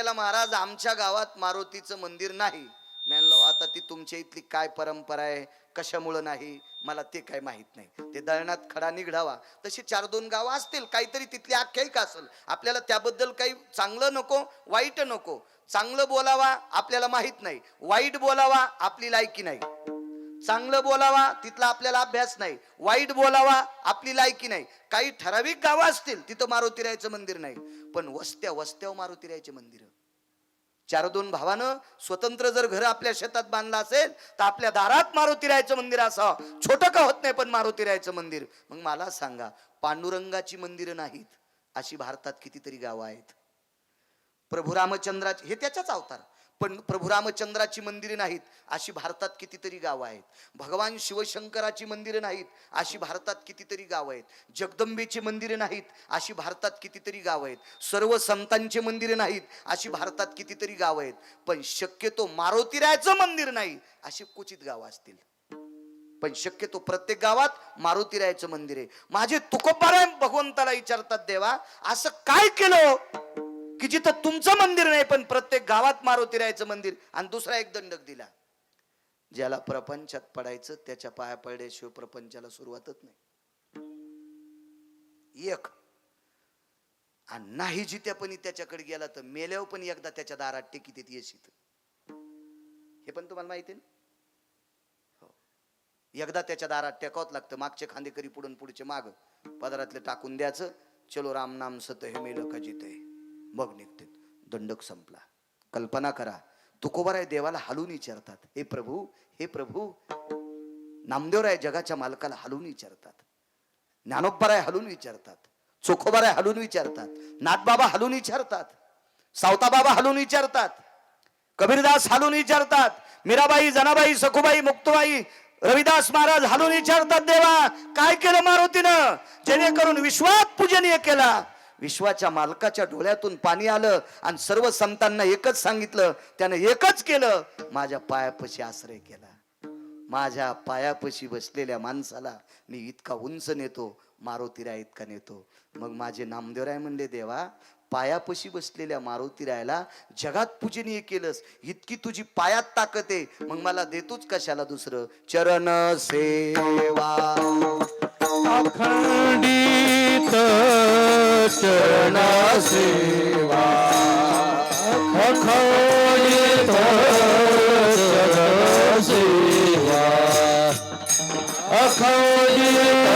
म्हणाला महाराज आमच्या गावात मारुतीचं मंदिर नाही. म्हणलो आता ती तुमच्या इथली काय परंपरा आहे, कशामुळं नाही मला ते काय माहित नाही. ते दळणात खडा निघडावा तशी 4-2 गावं असतील, काहीतरी तिथली आख्यायिका असेल. आपल्याला त्याबद्दल काही चांगलं नको वाईट नको. चांगलं बोलावा आपल्याला माहित नाही, वाईट बोलावा आपली लायकी नाही. चांगलं बोलावा तिथला आपल्याला अभ्यास नाही, वाईट बोलावा आपली लायकी नाही. काही ठराविक गावं असतील तिथं मारुतीरायाचं मंदिर नाही, पण वस्त्या वस्त्यावर मारुतीरायाचे मंदिर. 4-2 भावानं स्वतंत्र जर घर आपल्या शेतात बांधलं असेल तर आपल्या दारात मारुतीरायाचं मंदिर असावं. छोटं का होत नाही पण मारुतीरायाचं मंदिर. मग मला सांगा, पांडुरंगाची मंदिरं नाहीत अशी भारतात कितीतरी गावं आहेत. प्रभू रामचंद्राचे हे त्याचाच अवतार, पण प्रभू रामचंद्राची मंदिरे नाहीत अशी भारतात कितीतरी गावं आहेत. भगवान शिवशंकराची मंदिरे नाहीत अशी भारतात कितीतरी गावं आहेत. जगदंबेची मंदिरे नाहीत अशी भारतात कितीतरी गावं आहेत. सर्व संतांचे मंदिरे नाहीत अशी भारतात कितीतरी गावं आहेत. पण शक्यतो मारुतीरायाचं मंदिर नाही अशी क्वचित गावं असतील. पण शक्यतो प्रत्येक गावात मारुतीरायाचं मंदिर आहे. माझे तुकोबाराय भगवंताला विचारतात, देवा असं काय केलं की जिथं तुमचं मंदिर नाही पण प्रत्येक गावात मारुतीरायाचं मंदिर. आणि दुसरा एक दंडक दिला, ज्याला प्रपंचात पडायचं त्याच्या पाया पडल्याशिवाय प्रपंचाला सुरुवातच नाही. एक आणि नाही जित्यापणी त्याच्याकडे गेला तर मेल्यावर पण एकदा त्याच्या दारात टेकीत येशीत. हे पण तुम्हाला माहिती आहे ना. एकदा त्याच्या दारात टेकावत लागतं. मागचे खांदेकरी पुढून पुढचे माग पदरातले टाकून द्यायचं. चलो राम नाम सत हे मेलं का जिते, मग निघते. दंडक संपला. कल्पना करा, तुकोबाराय देवाला हलून विचारतात, हे प्रभू हे प्रभू. नामदेवराय जगाच्या मालकाला हलून विचारतात, ज्ञानोबाराय हलून विचारतात, चोखोबाराय हलून विचारतात, नाथबाबा हलून विचारतात, सावताबाबा हलून विचारतात, कबीरदास हलून विचारतात, मीराबाई, जनाबाई, सखुबाई, मुक्तबाई, रविदास महाराज हलून विचारतात, देवा काय केलं मारुतीनं जेणेकरून विश्वात पूजनीय केला. विश्वाच्या मालकाच्या डोळ्यातून पाणी आलं आणि सर्व संतांना एकच सांगितलं, त्यानं एकच केलं, माझ्या पायापाशी आश्रय केला. माझ्या पायापाशी बसलेल्या माणसाला मी इतका उंच नेतो, मारुतीराय इतका नेतो. मग माझे नामदेवराय म्हणले, देवा पायापाशी बसलेल्या मारुतीरायाला जगात पूजनीय केलंस, इतकी तुझी पायात ताकद आहे, मग मला देतोच कशाला दुसरं. चरण सेवा अखंडित चरण सेवा, अखंडित चरण सेवा, अखंडित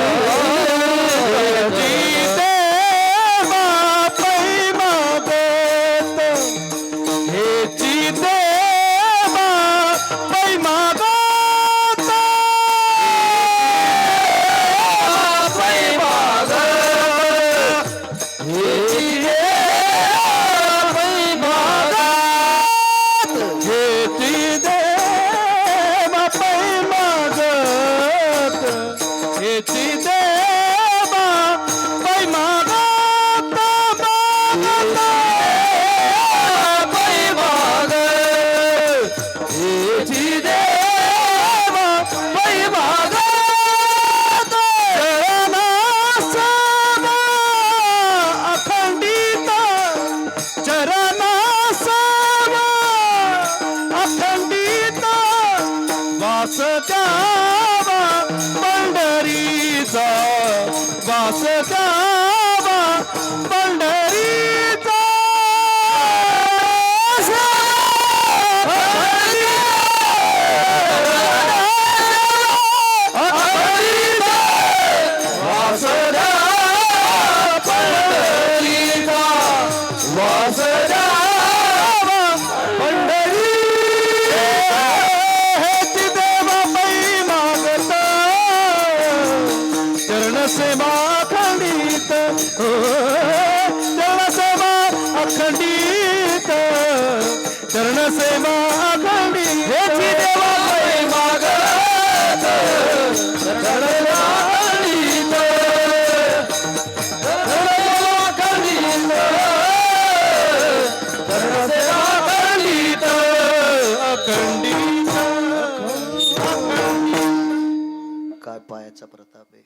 पायाचा प्रताप आहे.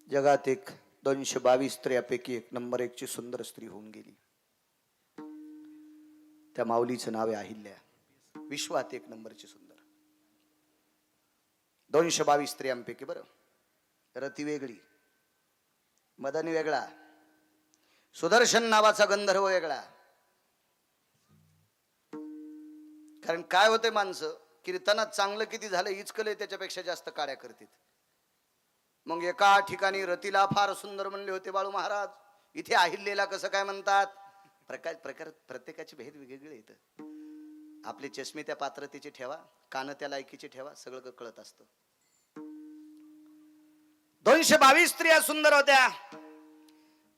जगात एक 222 स्त्रियापैकी 1 नंबर 1 ची सुंदर स्त्री होऊन गेली. त्या माऊलीचं नाव आहे अहिल्या. विश्वात 1 नंबरची सुंदर. 222 स्त्रियांपैकी बरं, रती वेगळी, मदन वेगळा, सुदर्शन नावाचा गंधर्व वेगळा. कारण काय होते, माणसं कीर्तनात चांगलं किती झालं इचकले त्याच्यापेक्षा जास्त काड्या करतात. मग एका ठिकाणी रतीला फार सुंदर म्हणले होते बाळू महाराज, इथे अहिल्याला कसं काय म्हणतात? प्रकार प्रत्येकाचे भेद वेगवेगळे येतं. आपले चष्मे त्या पात्रतेचे ठेवा, कान त्या लायकीचे ठेवा, सगळं कळत असतं. 222 स्त्रिया सुंदर होत्या.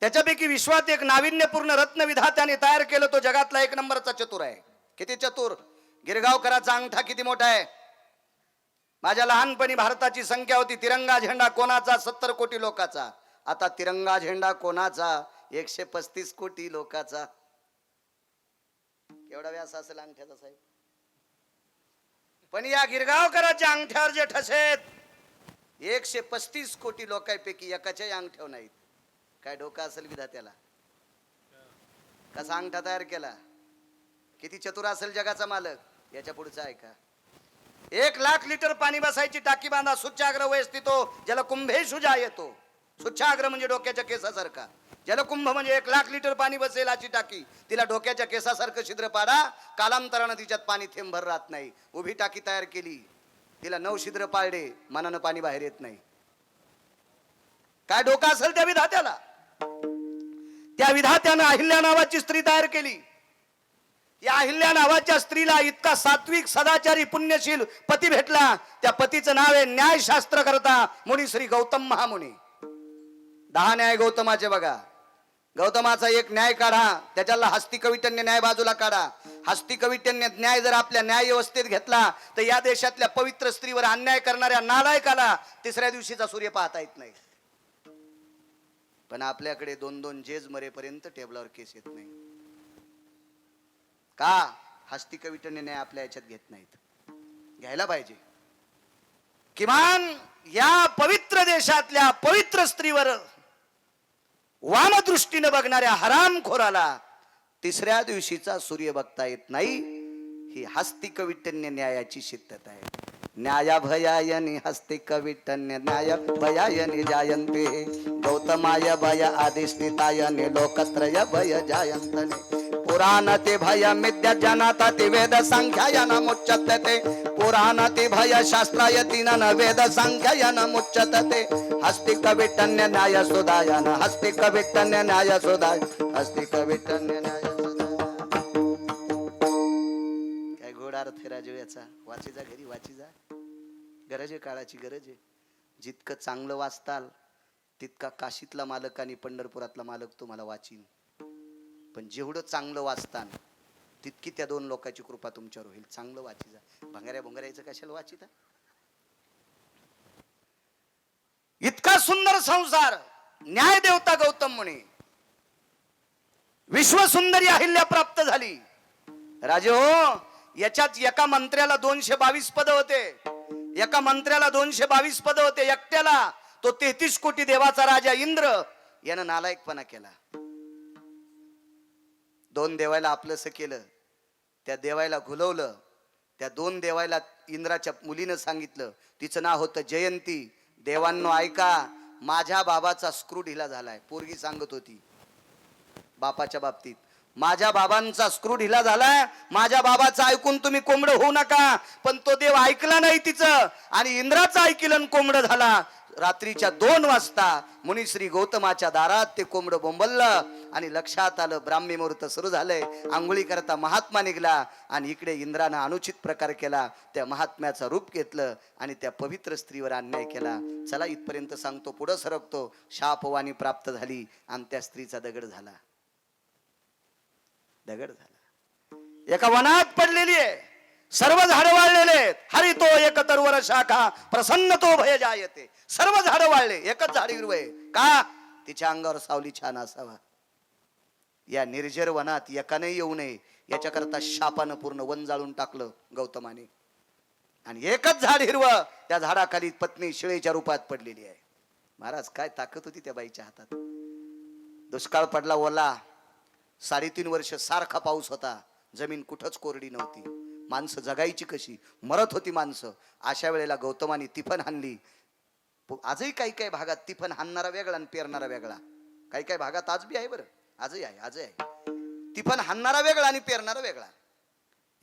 त्याच्यापैकी विश्वात एक नाविन्यपूर्ण रत्न विधात्याने तयार केलं. तो जगातला 1 नंबरचा चतुर आहे. किती चतुर! गिरगावकराचा अंगठा किती मोठा आहे. माझ्या लहानपणी भारताची संख्या होती तिरंगा झेंडा कोणाचा? 70 कोटी लोकाचा. आता तिरंगा झेंडा कोणाचा? 135 कोटी लोकाचा. केवढा व्यास असेल अंगठ्याचा साहेब? पण या गिरगावकराच्या अंगठ्यावर जे ठसेत 135 कोटी लोकांपैकी एकाच्याही अंगठ्यावर नाहीत. काय डोका असेल विधात्याला? कसा अंगठा तयार केला? किती चतुर असेल जगाचा मालक? याच्या पुढचा ऐका. 1 लाख लिटर पाणी बसायची टाकी बांधा. सुच्छाग्र वयस्थितो जलकुंभेषु जायतो. सुच्छाग्र म्हणजे डोक्याच्या केसासारखा. जलकुंभ म्हणजे 1 लाख लिटर पाणी बसेल अशी टाकी. तिला डोक्याच्या केसासारखं छिद्र पाडा, कालांतरानं तिच्यात पाणी थेंबभर राहत नाही. उभी टाकी तयार केली, तिला 9 छिद्र पाडले, मनानं पाणी बाहेर येत नाही. काय डोका असेल त्या विधात्याला? त्या विधात्यानं अहिल्या नावाची स्त्री तयार केली. या अहिल्या नावाच्या स्त्रीला इतका सात्विक सदाचारी पुण्यशील पती भेटला. त्या पतीचं नाव आहे न्यायशास्त्र करता मुनी श्री गौतम महामुनी. 10 न्याय गौतमाचे बघा. गौतमाचा एक न्याय काढा, त्याच्याला हस्तिकविटन्य न्याय बाजूला काढा. हस्तिकविटन्य न्याय जर आपल्या न्याय व्यवस्थेत घेतला तर या देशातल्या पवित्र स्त्रीवर अन्याय करणाऱ्या नालायकाला 3ऱ्या दिवशीचा सूर्य पाहता येत नाही. पण आपल्याकडे 2-2 जेज मरेपर्यंत टेबलावर केस येत नाही. का? हस्तिकविटन्य न्याय आपल्या याच्यात घेत नाहीत. घ्यायला पाहिजे. किमान या पवित्र देशातल्या पवित्र स्त्रीवर वामदृष्टीने बघणाऱ्या हरामखोराला 3ऱ्या दिवशीचा सूर्य बघता येत नाही. ही हस्तिकविटन्य न्यायाची शिद्धत आहे. न्याया भयायनी हस्तिकविटन्य न्याय भयायनी जायन्ते गौतमाय भय आदिष्टितायने लोकत्रय भय जायन्तने पुराण ते भय मिद्या जनाता ते वेद संख्यायन मुच्यते पुराण ते भय शास्त्राय तीनन वेद संख्यायन मुच्यते हस्तिकविटन्य न्याय सुदायन हस्तिकविटन्य न्याय सुदाय हस्तिकविटन्य न्याय काय घोडा अर्थ आहे राजू याचा. वाची जा घरी, वाची जा. गरज आहे, काळाची गरज आहे. जितकं चांगलं वाचताल तितका काशीतला मालक आणि पंढरपुरातला मालक तुम्हाला वाचीन. पण जेवढं चांगलं वाचतान तितकी त्या 2 लोकांची कृपा तुमच्यावर होईल. चांगलं वाची जा. भंगाऱ्या भोंगाऱ्याचं कशाला वाचिता? इतका सुंदर संसार न्याय देवता गौतम मुनी, विश्वसुंदरी अहिल्या प्राप्त झाली. राजे हो, याच्यात एका मंत्र्याला 222 पद होते. एका मंत्र्याला 222 पद होते. एकट्याला तो 33 कोटी देवाचा राजा इंद्र यानं नालायकपणा केला. 2 देवायला आपलंसं केलं, त्या देवायला घुलवलं. त्या 2 देवायला इंद्राच्या मुलीनं सांगितलं, तिचं नाव होतं जयंती. देवांनो ऐका, माझ्या बाबाचा स्क्रू ढिला झालाय. पोरगी सांगत होती बापाच्या बाबतीत, माझ्या बाबांचा स्क्रू ढिला झालाय, माझ्या बाबाचं ऐकून तुम्ही कोंबडं होऊ नका. पण तो देव ऐकला नाही तिचं, आणि इंद्राचं ऐकलं कोंबडं झाला. रात्रीच्या 2 वाजता मुनिश्री गौतमाच्या दारात ते कोंबडं बोंबललं आणि लक्षात आलं ब्राह्मी मुहूर्त सुरू झालंय. आंघोळी करता महात्मा निघला आणि इकडे इंद्रानं अनुचित प्रकार केला. त्या महात्म्याचं रूप घेतलं आणि त्या पवित्र स्त्रीवर अन्याय केला. चला इथपर्यंत सांगतो, पुढं सरकतो. शापवाणी प्राप्त झाली आणि त्या स्त्रीचा दगड झाला. दगड झाला. एका वनात पडलेली आहे, सर्व झाडं वाळलेले. हरितो एक तरवर शाखा प्रसन्न तो भय जायते. सर्व झाडं वाळले, एकच झाड हिरवं आहे. का? तिच्या अंगावर सावली छान असावा. या निर्जर वनात एकाने येऊ नये याच्याकरता शापानं पूर्ण वन जाळून टाकलं गौतमाने. आणि एकच झाड हिरवं, त्या झाडाखाली पत्नी शिळेच्या रूपात पडलेली आहे. महाराज काय ताकद होती त्या बाईच्या हातात. दुष्काळ पडला ओला, 3.5 वर्ष सारखा पाऊस होता, जमीन कुठंच कोरडी नव्हती. माणसं जगायची कशी, मरत होती माणसं. अशा वेळेला गौतमानी तिफन हाणली. आजही काही काही भागात तिफन हाणणारा वेगळा आणि पेरणारा वेगळा. काही काही भागात आज बी आहे, बरं आजही आहे. तिफन हाणणारा वेगळा आणि पेरणारा वेगळा.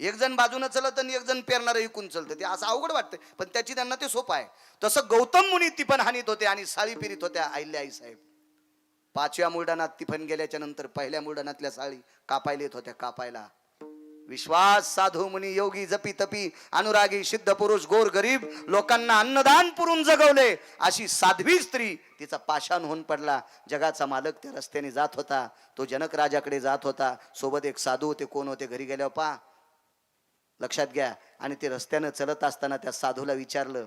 एक जण बाजूनं चलत आणि एक जण पेरणारं इकून चलतं. ते असं अवघड वाटतं, पण त्याची त्यांना ते सोपं आहे. तसं गौतम मुनी तिफन हानीत होते आणि साळी पिरीत होत्या अहिल्याई साहेब. 5व्या मुलडाणात तिफन गेल्याच्या नंतर 1ल्या मुलडाणातल्या साळी कापायला येत होत्या, कापायला. विश्वास साधू मुनी योगी जपी तपी अनुरागी सिद्ध पुरुष गोर गरीब लोकांना अन्नदान पुरून जगवले अशी साध्वी स्त्री तिचा पाषाण होऊन पडला. जगाचा मालक त्या रस्त्याने जात होता, तो जनक राजाकडे जात होता. सोबत एक साधू होते. कोण होते घरी गेल्यावर पा लक्षात घ्या. आणि ते रस्त्यानं चलत असताना त्या साधूला विचारलं,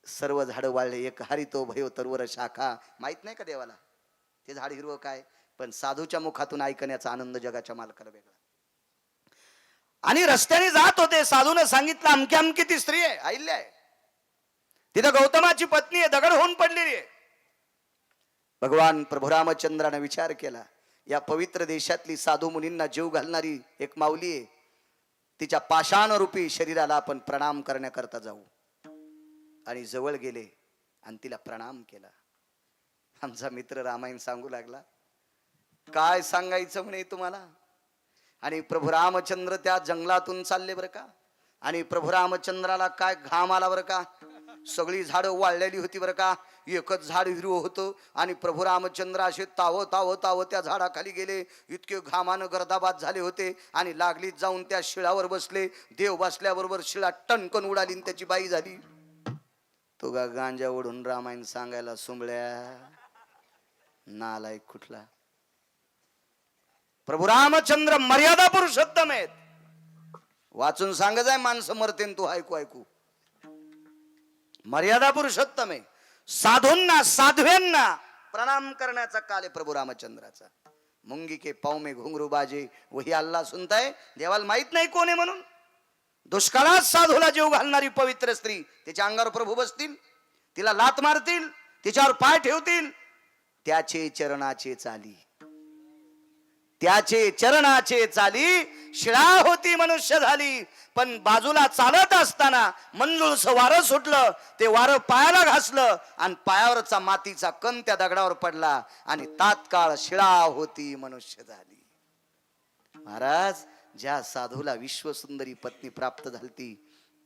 सर्व झाडं वाळले एक हरितो भयो तरवर शाखा. माहित नाही का देवाला ते झाड हिरवं काय, पण साधूच्या मुखातून ऐकण्याचा आनंद जगाच्या मालकाला वेगळा. आणि रस्त्याने जात होते, साधूने सांगितलं अमकी अमकी ती स्त्री आहे, अहिल्या आहे, तिथं गौतमाची पत्नी आहे, दगड होऊन पडलेली आहे. भगवान प्रभू रामचंद्राने विचार केला, या पवित्र देशातली साधू मुनींना जीव घालणारी एक माऊली आहे, तिच्या पाषाण रूपी शरीराला आपण प्रणाम करण्याकरता जाऊ. आणि जवळ गेले आणि तिला प्रणाम केला. आमचा मित्र रामायण सांगू लागला, काय सांगायचं म्हणे तुम्हाला. आणि प्रभू रामचंद्र त्या जंगलातून चालले बरं का. आणि प्रभू रामचंद्राला काय घाम आला बरं का. सगळी झाडं वाळलेली होती बरं का, एकच झाड हिरवं होतं. आणि प्रभू रामचंद्र असे ताव ताव ताव त्या झाडाखाली गेले. इतके घामानं गर्दाबाद झाले होते. आणि लागलीच जाऊन त्या शिळावर बसले. देव बसल्याबरोबर शिळा टणकन उडाली आणि त्याची बाई झाली. तो गांजा ओढून रामायण सांगायला सुंबळ्या नालायक कुठला. प्रभू रामचंद्र मर्यादा पुरुषोत्तम आहेत. वाचून सांगत आहे माणसं मरतेन तू ऐकू ऐकू. मर्यादा पुरुषोत्तम आहे. साधूंना साध्व्यांना प्रणाम करण्याचा काल आहे प्रभू रामचंद्राचा. मुंगी के पाव में घुंगरू बाजे वही अल्लाह सुनताय. देवाला माहित नाही कोण आहे म्हणून. दुष्काळात साधूला जीव घालणारी पवित्र स्त्री, त्याच्या अंगावर प्रभू बसतील, तिला लात मारतील, तिच्यावर पाय ठेवतील. त्याचे चरणाचे चाली, त्याचे चरणाचे चाली. शिळा होती मनुष्य झाली. पण बाजूला चालत असताना मंजूळस वारं सुटलं. ते वारं पायाला घासलं आणि पायावरचा मातीचा कण त्या दगडावर पडला आणि तात्काळ शिळा होती मनुष्य झाली. महाराज, ज्या साधूला विश्वसुंदरी पत्नी प्राप्त झालती,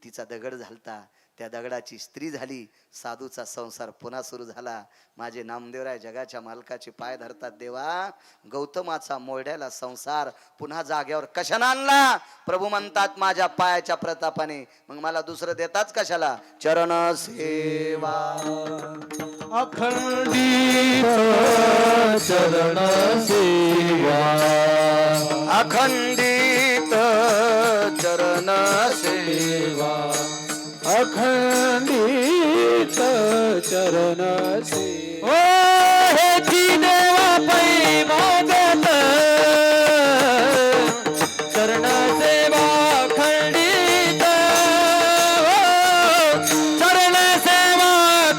तिचा दगड झालता, त्या दगडाची स्त्री झाली. साधूचा संसार पुन्हा सुरू झाला. माझे नामदेवराय जगाच्या मालकाचे पाय धरतात. देवा, गौतमाचा मोरड्याला संसार पुन्हा जाग्यावर कशाने आणला. प्रभू म्हणतात माझ्या पायाच्या प्रतापाने. मग मला दुसरं देताच कशाला. चरण सेवा अखंडित चरण सेवा, अखंडित चरण सेवा, अखंडित चरण सेवा. हेची देवा पै मागत चरण सेवा खंडित. चरण सेवा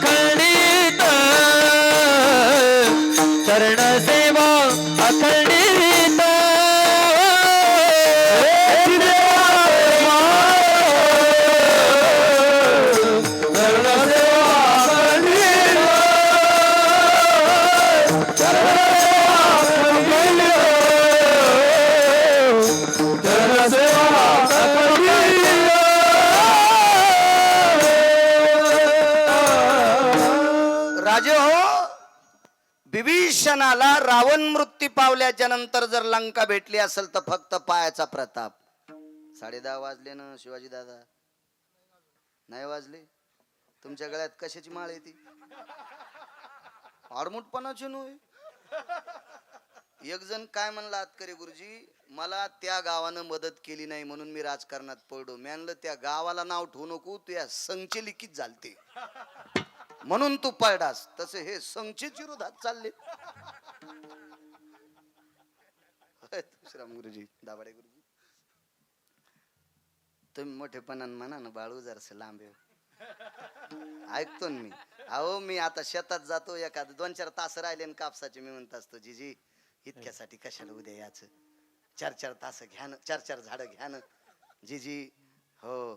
खंडित, चरण सेवा अखंडित. राजे हो, विभीषणाला रावण मृत्यू पावल्याच्या नंतर जर लंका भेटली असेल तर फक्त पायाचा प्रताप. 10:30 वाजले ना शिवाजी दादा. नाही वाजले. तुमच्या गळ्यात कशाची माळ आहे ती. आडमुटपणाची नव्हे. एक जण काय म्हणला आतकरे गुरुजी, मला त्या गावानं मदत केली नाही म्हणून मी राजकारणात पडलो. मी आणलं त्या गावाला नाव ठेवू नको, तू या संचे लिखित झालते म्हणून तू पळडास. तसे हे संचेच विरोधात चालले. श्रीराम गुरुजी, दाभाडे गुरुजी, तुम्ही मोठेपणानं म्हणा ना, बाळू जरासं लांब आहे. ऐकतो ना मी. अहो मी आता शेतात जातो, एखाद 2-4 तास राहिले न कापसाचे, मी म्हणत असतो जीजी इतक्यासाठी कशाला उद्या याचं, 4-4 तास घ्या न, 4-4 झाडं घ्या न जीजी. हो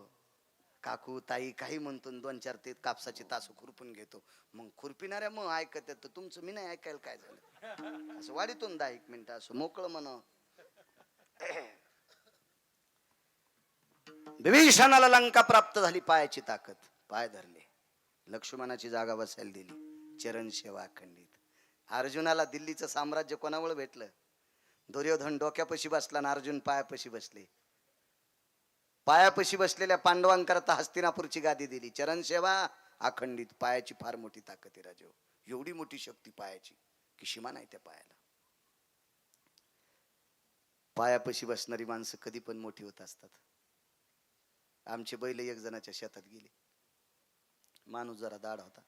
काकू ताई काही म्हणतो, 2-4 ते कापसाची तास खुरपून घेतो. मग खुरपिणाऱ्या मग ऐकत येतं, तुमचं मी नाही ऐकायला काय झालं. असं वाढीतून 10-1 मिनिटं असं मोकळं म्हणा. विभीषणाला लंका प्राप्त झाली, पायाची ताकद, पाय धरले, लक्ष्मणाची जागा बसायला दिली, चरण सेवा अखंडित. अर्जुनाला दिल्लीचं साम्राज्य कोणामुळे भेटलं? दुर्योधन डोक्यापाशी बसला आणि अर्जुन पायापाशी बसले. पायापाशी बसलेल्या पांडवांकरता हस्तिनापूरची गादी दिली, चरण सेवा अखंडित. पायाची फार मोठी ताकद आहे राजो, एवढी मोठी शक्ती पायाची की सीमा नाही त्या पायाला. पायापाशी बसणारी माणसं कधी पण मोठी होत असतात. आमचे बैल एक जणाच्या शेतात गेले, माणूस जरा दाढ होता,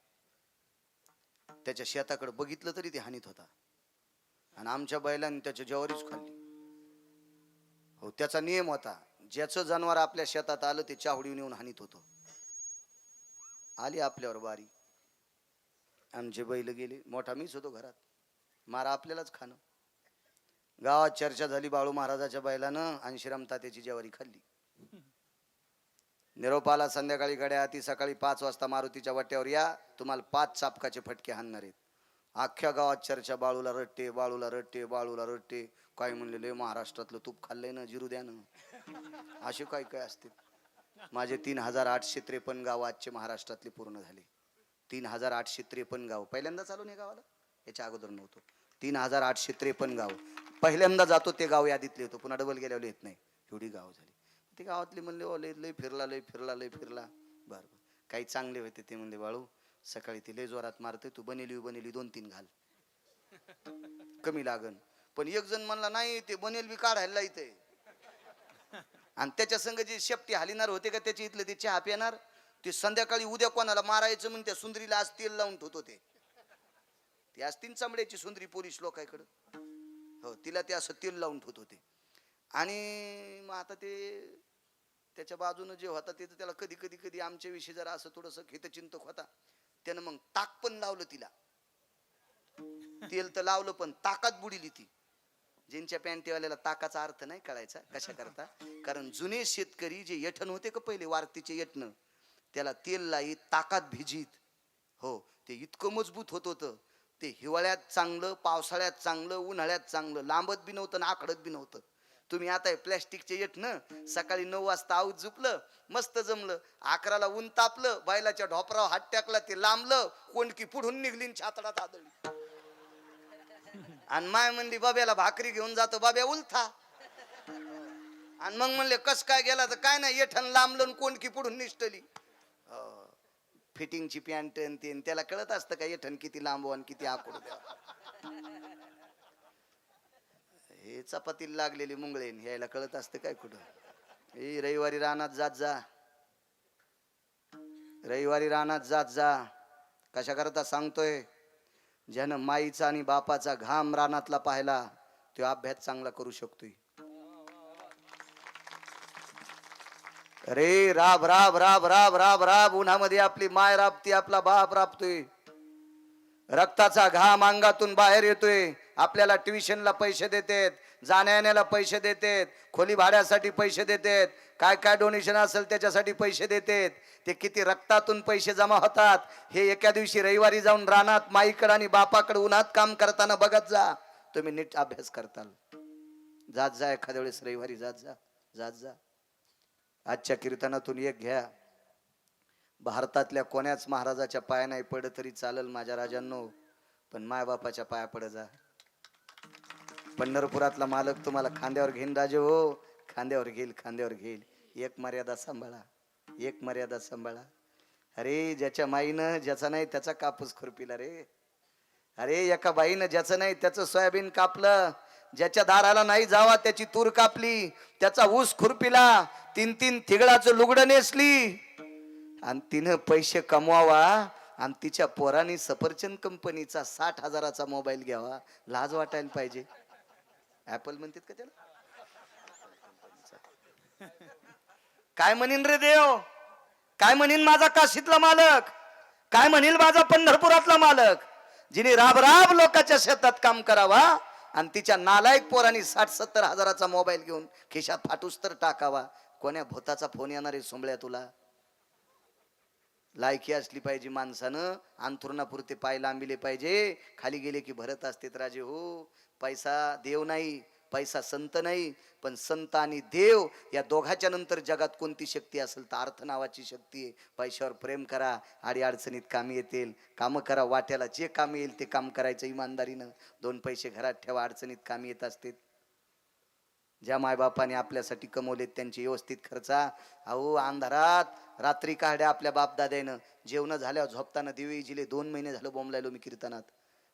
त्याच्या शेताकडे बघितलं तरी ते हानीत होता, आणि आमच्या बैलांनी त्याच्या ज्वारीच खाल्ली. हो त्याचा नियम होता, ज्याचं जनावर आपल्या शेतात आलं ते चावडीवर येऊन हानीत होतो. आली आपल्यावर बारी, आमचे बैल गेले, मोठा मीच होतो घरात, मारा आपल्यालाच खाणं. गावात चर्चा झाली, बाळू महाराजाच्या बैलानं आणि श्रीराम तात्याची ज्वारी खाल्ली. निरोप आला संध्याकाळी गड्या, ती सकाळी 5 वाजता मारुतीच्या वाट्यावर या, तुम्हाला 5 चापकाचे फटके हाणणार आहेत. अख्ख्या गावात चर्चा, बाळूला रट्टे, बाळूला रट्टे, बाळूला रट्टे. काय म्हणलेले, महाराष्ट्रातलं तूप खाल्लंय ना, जिरू द्या ना, असे काय काय असते. माझे 3853 गाव आजचे महाराष्ट्रातले पूर्ण झाले. 3853 गाव, पहिल्यांदा चालू नाही गावाला, याच्या अगोदर नव्हतं. 3853 गाव पहिल्यांदा जातो, ते गाव यादीतले होतो, पुन्हा डबल गेल्यावर येत नाही, एवढी गाव झाली. ते गावातले म्हणले, ओ लय लय फिरला, लय फिरला, लय फिरला. बरं काही चांगले होते ते म्हणले, बाळू सकाळी ते लय जोरात मारते, तू बनेली 2-3 घाल, कमी लागन. पण एक जण म्हणला, नाही ते बनेल बी काढायला इथे, आणि त्याच्या संग जे शेपटी हालिनार होते का त्याची इथलं ते चहा पिणार, ते संध्याकाळी उद्या कोणाला मारायचं म्हणून त्या सुंदरीला आज तेल लावून ठेवतो. ते असतील चमड्याची सुंदरी पोलीस लोकांकडं, हो तिला ते असं तेल लावून ठेवत होते. आणि मग आता ते त्याच्या बाजूनं जे होता ते त्याला कधी कधी कधी आमच्या विषयी जरा असं थोडंसं हितचिंतक होता, त्यानं मग ताक पण लावलं तिला. तेल तर लावलं पण ताकात बुडीली ती. ज्यांच्या पॅन्टीवाल्याला ताकाचा अर्थ नाही कळायचा कशा करता, कारण जुने शेतकरी जे यठण होते का पहिले वारतीचे यठण, त्याला तेल लाईत ताकात भिजीत. हो ते इतकं मजबूत होत होतं, ते हिवाळ्यात चांगलं, पावसाळ्यात चांगलं, उन्हाळ्यात चांगलं, लांबत बी नव्हतं ना आखडत बी नव्हतं. तुम्ही आता प्लॅस्टिकचे यठण सकाळी 9 वाजता आऊत झुपलं, मस्त जमलं, 11ला ऊन तापलं, बैलाच्या ढोपरावर हात टाकला, ते लांबलं, कोंडकी पुढून निघली, छातडात आदळली. आणि माय म्हणली, बाब्याला भाकरी घेऊन जातो, बाब्या उलथा. आणि मग म्हणले कस काय गेला, तर काय नाही, येठण लांबलं, कोंडकी पुढून निष्ठली. फिटिंगची पॅन्ट ते, त्याला कळत असतं का येठण किती लांब आणि किती आकुड द्यावं. हे चपातीला लागलेली मुंगळेन यायला कळत असतं काय कुठं. हे रविवारी रानात जात जा, रविवारी रानात जात जा. कशा करता सांगतोय, ज्यानं माईचा आणि बापाचा घाम रानातला पाहिला तो अभ्यास चांगला करू शकतोय. अरे राब राब राब राब राब राब, उन्हामध्ये आपली माय राबती, आपला बाप राबतोय, रक्ताचा घाम अंगातून बाहेर येतोय. आपल्याला ट्युशनला पैसे देतात, जाण्या येण्याला पैसे देतात, खोली भाड्यासाठी पैसे देतात, काय काय डोनेशन असेल त्याच्यासाठी पैसे देतात. ते किती रक्तातून पैसे जमा होतात हे एका दिवशी रविवारी जाऊन रानात माईकडे आणि बापाकडे उन्हात काम करताना बघत जा. तुम्ही नीट अभ्यास करताल. जात जा एखाद्या वेळेस रविवारी, जात जा, जात जा. आजच्या कीर्तनातून एक घ्या, भारतातल्या कोण्याच महाराजाच्या पाया नाही पडत तरी चालेल माझ्या राजांनो, पण मायबापाच्या पाया पड जा. पंढरपुरातला मालक तुम्हाला खांद्यावर घेईन राजे, हो खांद्यावर घेईल, खांद्यावर घेईल. एक मर्यादा सांभाळा, एक मर्यादा सांभाळा. अरे ज्याच्या माईनं ज्याचा नाही त्याचा कापूस खुरपिला रे. अरे एका बाईनं ज्याचं नाही त्याचं सोयाबीन कापलं, ज्याच्या दाराला नाही जावा त्याची तूर कापली, त्याचा ऊस खुरपिला, 3-3 थिगळाचं लुगडं नेसली, आणि तिनं पैसे कमवावा आणि तिच्या पोरांनी सफरचंद कंपनीचा 60,000चा मोबाईल घ्यावा. लाज वाटायला पाहिजे. ऍपल म्हणतात का त्याला, काय म्हणीन रे देव, काय म्हणीन माझा काशीतला मालक, काय म्हणेल माझा पंढरपुरातला मालक, जिने राब राब लोकांच्या शेतात काम करावा आणि तिच्या नालायक पोरांनी 60-70 हजाराचा मोबाईल घेऊन खिशात फाटूस तर टाकावा. कोण्या भूताचा फोन येणार आहे सोंबळ्या तुला? लायकी असली पाहिजे माणसानं, अंथरुणापुरते पाय लांबिले पाहिजे, खाली गेले की भरत असतेत राजे हो. पैसा देव नाही, पैसा संत नाही, पण संत आणि देव या दोघाच्या नंतर जगात कोणती शक्ती असेल तर अर्थ नावाची शक्ती आहे. पैशावर प्रेम करा, आडी अडचणीत कामी येतील. कामं करा, वाट्याला जे काम येईल ते काम करायचं इमानदारीनं. 2 पैसे घरात ठेवा, अडचणीत कामी येत असते. ज्या मायबापाने आपल्यासाठी कमवलेत त्यांची व्यवस्थित खर्चा. अहो अंधारात रात्री काढ्या आपल्या बापदाद्यानं, जेवण झाल्यावर झोपताना दिवे जिले 2 महिने झालं बोंबलायलो मी कीर्तनात.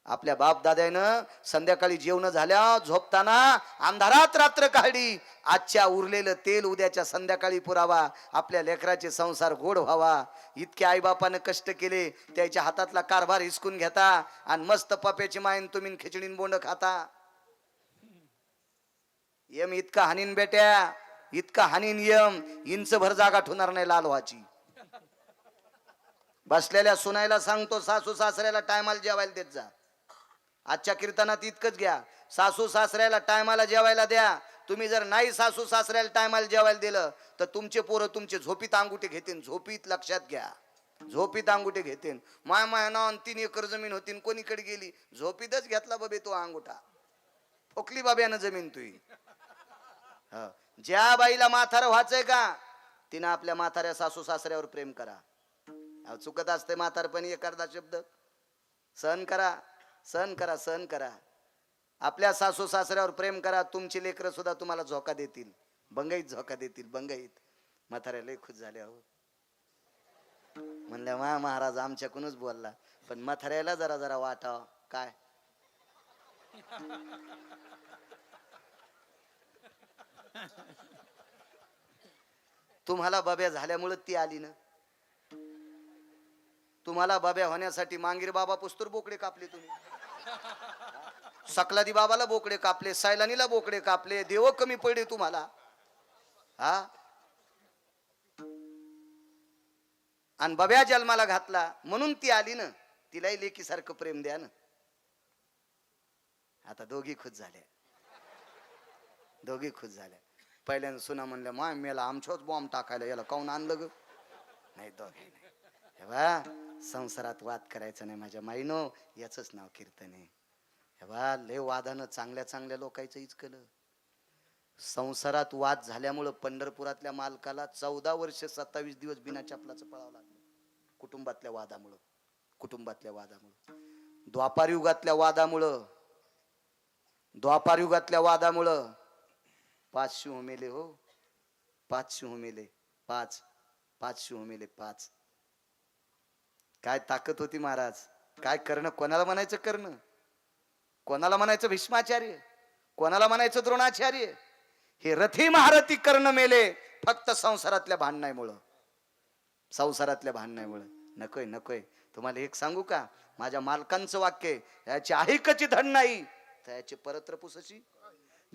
आपल्या बापदाद्यानं संध्याकाळी जेवण झाल्या झोपताना अंधारात रात्र काढली. आजच्या उरलेलं तेल उद्याच्या संध्याकाळी पुरावा, आपल्या लेकराचे संसार गोड व्हावा. इतके आईबापानं कष्ट केले, त्याच्या हातातला कारभार हिसकून घेता आणि मस्त पप्याची मायन तुम्ही खिचडीन बोंड खाता. यम इतका हानीन बेट्या, इतका हानीन यम, इंच भर जागा ठेवणार नाही लाल व्हाची. बसलेल्या सुनायला सांगतो, सासू सासऱ्याला टायमाला जेवायला देत जा. आजच्या कीर्तनात इतकंच घ्या, सासू सासऱ्याला टायमाला जेवायला द्या. तुम्ही जर नाही सासू सासऱ्याला टायमाला जेवायला दिलं तर तुमचे पोरं तुमचे झोपीत अंगुठे घेतील. झोपीत लक्षात घ्या, झोपीत अंगुठे घेतील. माय ना 3 एकर जमीन होती, कोणीकडे गेली? झोपीतच घेतला बाबे तो अंगुठा, फोकली बाब्यानं जमीन तुई. ज्या बाईला म्हातारं व्हायचंय का तिनं आपल्या म्हाताऱ्या सासू सासऱ्यावर प्रेम करा. चुकत असते म्हातारपणी एखादा शब्द, सहन करा, सहन करा, सहन करा. आपल्या सासू सासऱ्यावर प्रेम करा. तुमची लेकरं सुद्धा तुम्हाला झोका देतील, बंगईत झोका देतील, बंगईत. म्हाताऱ्या लय खुश झाल्या हो, म्हणल्या मा महाराज आमच्याकडूनच बोलला, पण म्हाताऱ्याला जरा जरा वाटाव काय. तुम्हाला बाब्या झाल्यामुळे ती आली ना. तुम्हाला बाब्या होण्यासाठी मांगीर बाबा पुस्तूर बोकडे कापले तुम्ही, सकलादी बाबाला बोकडे कापले, सैलानीला बोकडे कापले. देव कमी पडले तुम्हाला हा. आणि बाब्या जन्माला घातला म्हणून ती आली ना. तिलाही लेकीसारखं प्रेम द्या ना. आता दोघी खुश झाल्या, दोघी खुश झाल्या. पहिल्यानं सुना म्हणल्या माय मेला आमच्याच बॉम्ब टाकायला याला काऊन आणलं ग? नाही दोघे नाही. हे बा संसारात वाद करायचा नाही माझ्या माईनो, याच नाव कीर्तन आहे. हे बा लय वादानं चांगल्या चांगल्या लोकांचं इचकलं. संसारात वाद झाल्यामुळं पंढरपुरातल्या मालकाला 14 वर्ष 27 दिवस बिना चपलाचं पळावं लागलं. कुटुंबातल्या वादामुळं, कुटुंबातल्या वादामुळं, द्वापारयुगातल्या वादामुळं, द्वापारयुगातल्या वादामुळं 5 शिव मेले हो. 5 शिव मेले, 5 शिव मेले, 5. काय ताकद होती महाराज. काय करणं, कोणाला म्हणायचं करणं, कोणाला म्हणायचं भीष्माचार्य, कोणाला म्हणायचं द्रोणाचार्य. हे रथी महारथी कर्ण मेले फक्त संसारातल्या भांडणामुळं, संसारातल्या भांडणामुळं. नकोय नकोय. तुम्हाला एक सांगू का, माझ्या मालकांचं वाक्य, याची ऐकची धन नाही त्याची परत्र पुसशी.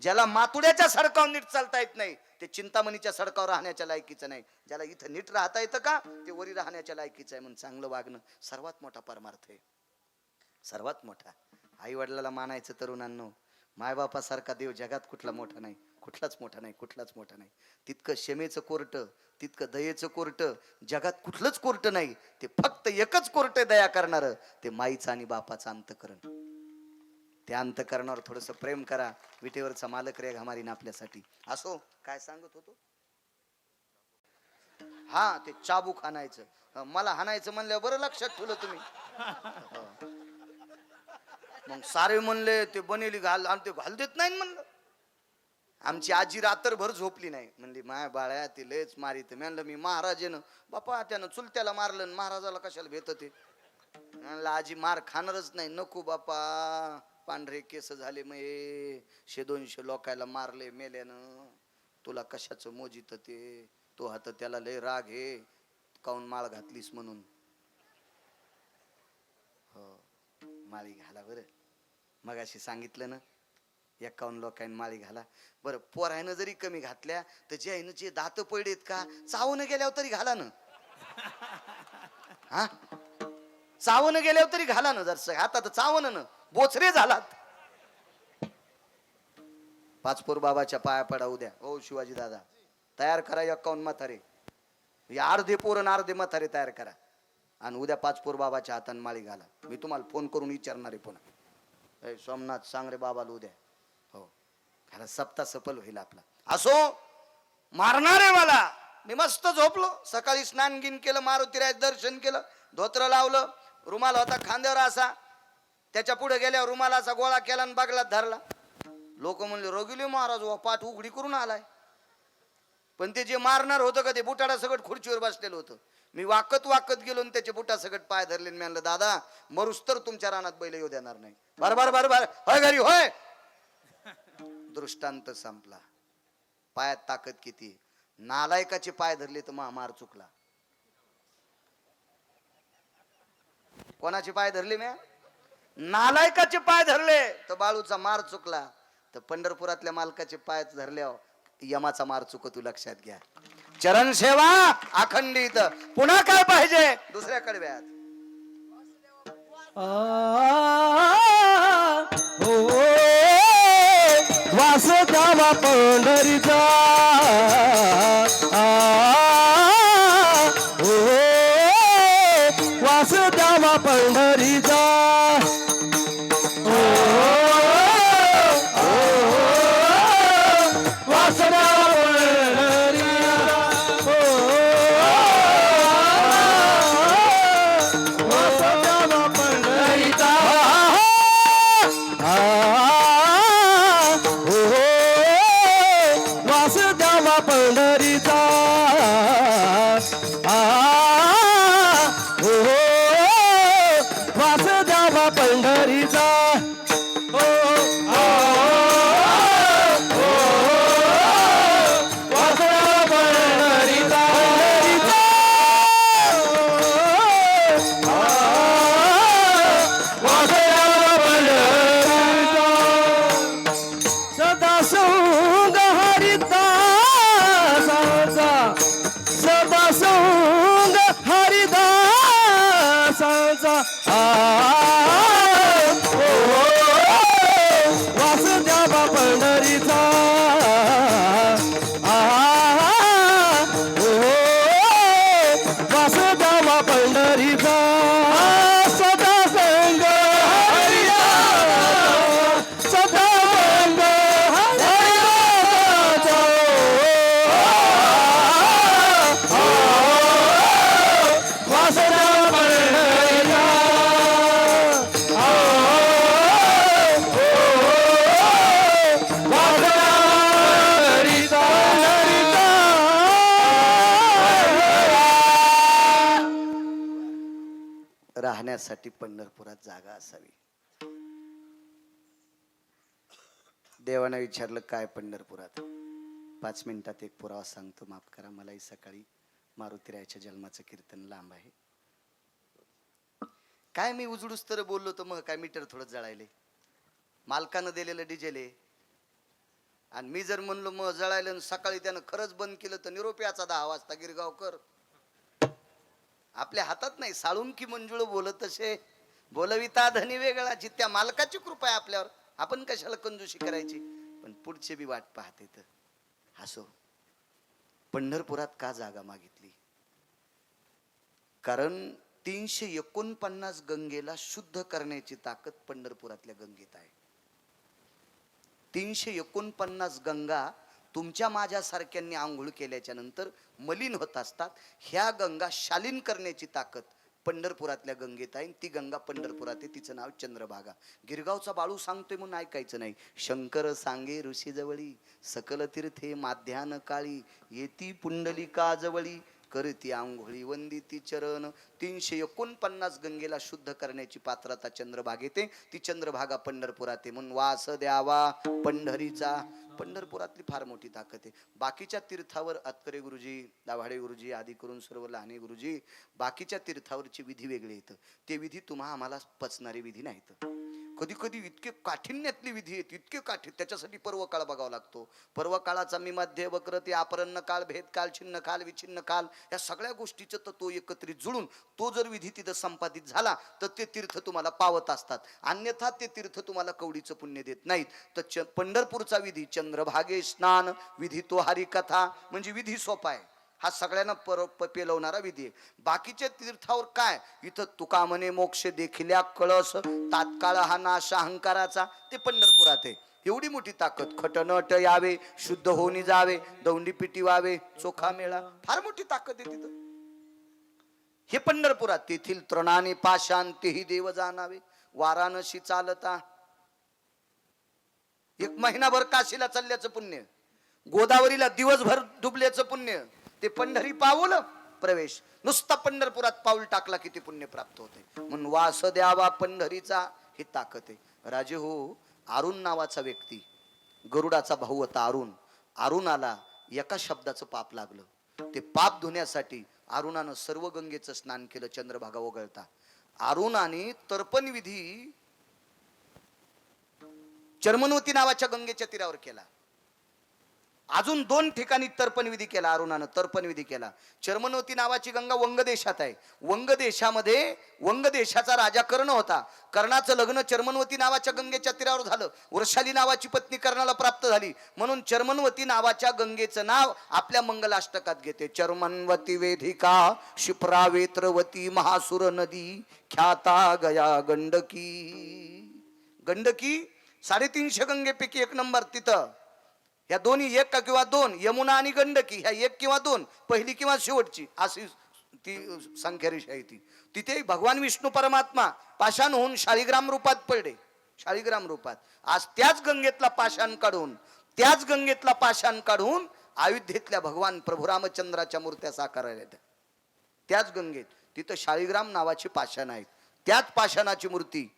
ज्याला मातुड्याच्या सडकावर नीट चालता येत नाही ते चिंतामणीच्या सडकावर राहण्याच्या लायकीचं नाही. ज्याला इथं नीट राहता येतं का ते वरी राहण्याच्या लायकीचं आहे. म्हणून चांगलं वागणं सर्वात मोठा परमार्थ आहे, सर्वात मोठा. आई वडिलाला मानायचं तरुणांनो. मायबापासारखा देव जगात कुठला मोठा नाही, कुठलाच मोठा नाही, कुठलाच मोठा नाही. तितकं क्षमेचं कोर्ट, तितकं दयेचं कोर्ट जगात कुठलंच कोर्ट नाही. ते फक्त एकच कोर्ट दया करणार, ते माईचं आणि बापाचं अंतकरण. त्या अंतकरणावर थोडस प्रेम करा. विटेवरचा मालक रे घामारीन आपल्यासाठी. असो काय सांगत होतो, हा ते चाबूक हाणायचं. मला हाणायचं म्हणल्यावर बरं लक्षात ठेवलं तुम्ही. मग सारे म्हणले ते बनेली घाल, आणि ते घाल देत नाही म्हणलं. आमची आजी रात्रभर झोपली नाही. म्हणली माय बाळ्या ते लयच मारित. म्हणलं मी महाराजेनं बापा त्यानं चुलत्याला मारलं, महाराजाला कशाला भेट ते. म्हणलं आजी मार खाणारच नाही. नको बापा, पांढरे केस झाले मग 100-200 लोकायला मारले मेल्यानं, तुला कशाचं मोजित ते. तो हात त्याला लय राग हे काऊन माळ घातलीस म्हणून. हो माळी घाला बरं. मगाशी सांगितलं ना 51 लोकांनी माळी घाला. बरं पोरायनं जरी कमी घातल्या तर जे दात पडलेत का चावून गेल्यावर तरी घाला ना. हा चावण गेल्यावर तरी घाला ना जर हातात चावण ना बोचरे झालात. पाचपूर बाबाच्या पाया पडा उद्या. हो शिवाजी दादा तयार करा 51 म्हातारे, अर्धे पोरण अर्धे म्हातारे तयार करा आणि उद्या पाचपूर बाबाच्या हातान माळी घाला. मी तुम्हाला फोन करून विचारणार आहे पुन्हा. सोमनाथ सांग रे बाबाला उद्या. हो खरं सप्ताह सफल होईल आपला. असो मारणार आहे मला. मी मस्त झोपलो. सकाळी स्नान गिन केलं, मारुतीराज दर्शन केलं, धोत्र लावलं, रुमाल होता खांद्यावर असा, त्याच्या पुढे गेल्यावर रुमाला असा गोळा केला आणि बागलात धरला. लोक म्हणले रोगिले महाराज वा पाठ उघडी करून आलाय. पण ते जे मारणार होतं का ते बुटाडा सगळं खुर्चीवर बसलेलं होतं. मी वाकत वाकत गेलो आणि त्याचे बुटा सगळं पाय धरले. मी म्हणलं दादा मरुस तर तुमच्या रानात बैल येऊ देणार नाही. बरोबर बरोबर होय घरी होय. दृष्टांत संपला. पायात ताकद किती. नालायकाचे पाय धरले तर मार चुकला. कोणाचे पाय धरले म्या? नालायकाचे पाय धरले तर बाळूचा मार चुकला. तर पंढरपुरातल्या मालकाचे पाय धरल्यावर यमाचा मार चुकतो. लक्षात घ्या. चरण सेवा अखंडित. पुन्हा काय पाहिजे दुसऱ्या कडव्यात. वासुदेवा पंढरीचा वासुदेवा पंढरीचा वासुदेवा पंढरीचा वासुदेवा पंढरीचा सदा संग सदा संग वासुदेवा पंढरीचा राहण्यासाठी पंढरपुरात जागा असावी. देवाने विचारलं काय पंढरपुरात. 5 मिनिटात एक पुरावा सांगतो, माफ करा. मलाही सकाळी मारुतीरायाच्या जन्माचं कीर्तन लांब आहे. काय मी उजडूस तर बोललो तर मग काय मीटर थोडं जळायले. मालकानं दिलेलं डिझेल आहे आणि मी जर म्हणलो मग जळायलं, सकाळी त्यानं खरंच बंद केलं तर निरोप्याचा 10 वाजता गिरगावकर. आपल्या हातात नाही. साळुंकी मंजुळ बोलत तसे बोलविता धनी वेगळाची. त्या मालकाची कृपा आहे आपल्यावर. आपण कशाला कंजूशी करायची. पण पुढचे बी वाट पाहते. तर हसो. पंढरपुरात का जागा मागितली? कारण 349 गंगेला शुद्ध करण्याची ताकद पंढरपुरातल्या गंगेत आहे. 349 गंगा तुमच्या माझ्यासारख्यांनी आंघोळ केल्याच्या नंतर मलिन होत असतात. ह्या गंगा शालीन करण्याची ताकद पंढरपुरातल्या गंगेत आहे. ती गंगा पंढरपुरात आहे. तिचं नाव चंद्रभागा. गिरगावचा बाळू सांगतोय म्हणून ऐकायचं नाही. शंकर सांगे ऋषी जवळी सकल तीर्थे माध्यान काळी येती पुंडलिका जवळी करती आंघोळी वंदिती चरण. 349 गंगेला शुद्ध करण्याची पात्रता चंद्रभागेत आहे. ती चंद्रभागा पंढरपुरात आहे. म्हणून वास द्यावा पंढरीचा. पंढरपुरातली फार मोठी ताकद आहे. बाकीच्या तीर्थावर अतकरे गुरुजी, दाभाडे गुरुजी आदी करून सर्व लहाने गुरुजी बाकीच्या तीर्थावरची विधी वेगळे येतं. ते विधी तुम्हा आम्हाला पचणारे विधी नाहीत. कधी कधी इतके काठिण्यातली विधी आहेत, इतके त्याच्यासाठी पर्वकाळ बघावा लागतो. पर्वकाळाचा मी मध्य वक्र ते अपरन्न काळ, भेद काळ, छिन्न काल, विछिन्न काल, या सगळ्या गोष्टीचं तत्व एकत्रित जुळून तो जर विधी तिथं संपादित झाला तर ते तीर्थ तुम्हाला पावत असतात. अन्यथा ते तीर्थ तुम्हाला कवडीचं पुण्य देत नाहीत. तर पंढरपूरचा विधी चंद्रभागे स्नान विधी तो हरिकथा, म्हणजे विधी सोपा आहे, हा सगळ्यांना पेलवणारा विधी आहे. बाकीच्या तीर्थावर काय, इथं तुका म्हणे मोक्ष देखिल्या कळस, तात्काळ हा नाश अहंकाराचा, ते पंढरपुरात आहे. एवढी मोठी ताकद, खटनट यावे, शुद्ध होऊन जावे, दौंडी पिटी व्हावे, चोखा मेळा, फार मोठी ताकद आहे तिथं. हे पंढरपुरात. तेथील तृणाने पाषाण तेही देव जाणावे, वाराणसी चालता. एक महिनाभर काशीला चालल्याचं पुण्य, गोदावरीला दिवसभर डुबल्याचं पुण्य, ते पंढरी पाऊल प्रवेश. नुसता पंढरपुरात पाऊल टाकला किती पुण्य प्राप्त होते. म्हणून वास द्यावा पंढरीचा, ही ताकद आहे. राजे हो, अरुण नावाचा व्यक्ती, गरुडाचा भाऊ होता अरुण. अरुणाला एका शब्दाचं पाप लागलं. ते पाप धुण्यासाठी अरुणानं सर्व गंगेचं स्नान केलं चंद्रभागा वगळता. अरुणाने तर्पण विधी चर्मनवती नावाच्या गंगेच्या तीरावर केला. अजून 2 ठिकाणी तर्पण विधी केला अरुणानं, तर्पण विधी केला. चर्मनवती नावाची गंगा वंग देशात आहे. वंग देशामध्ये वंग देशाचा राजा कर्ण होता. कर्णाचं लग्न चर्मनवती नावाच्या गंगेच्या तीरावर झालं. वृषाली नावाची पत्नी कर्णाला प्राप्त झाली. म्हणून चर्मनवती नावाच्या गंगेचं नाव आपल्या मंगलाष्टकात घेते. चर्मनवती वेधिका शिप्रा वेत्रवती महासुर नदी ख्याता गया गंडकी. गंडकी 350 गंगेपैकी 1 नंबर तिथं. या दोन्ही 1 किंवा 2, यमुना आणि गंडकी, ह्या 1 किंवा 2, पहिली किंवा शेवटची, अशी ती संख्यारेषा आहे ती. तिथे भगवान विष्णू परमात्मा पाषाण होऊन शाळीग्राम रूपात पडले, शाळीग्राम रूपात. आज त्याच गंगेतला पाषाण काढून अयोध्येतल्या भगवान प्रभू रामचंद्राच्या मूर्त्या साकारायला येतात. त्याच गंगेत तिथं शाळीग्राम नावाची पाषाण आहेत. त्याच पाषाणाची मूर्ती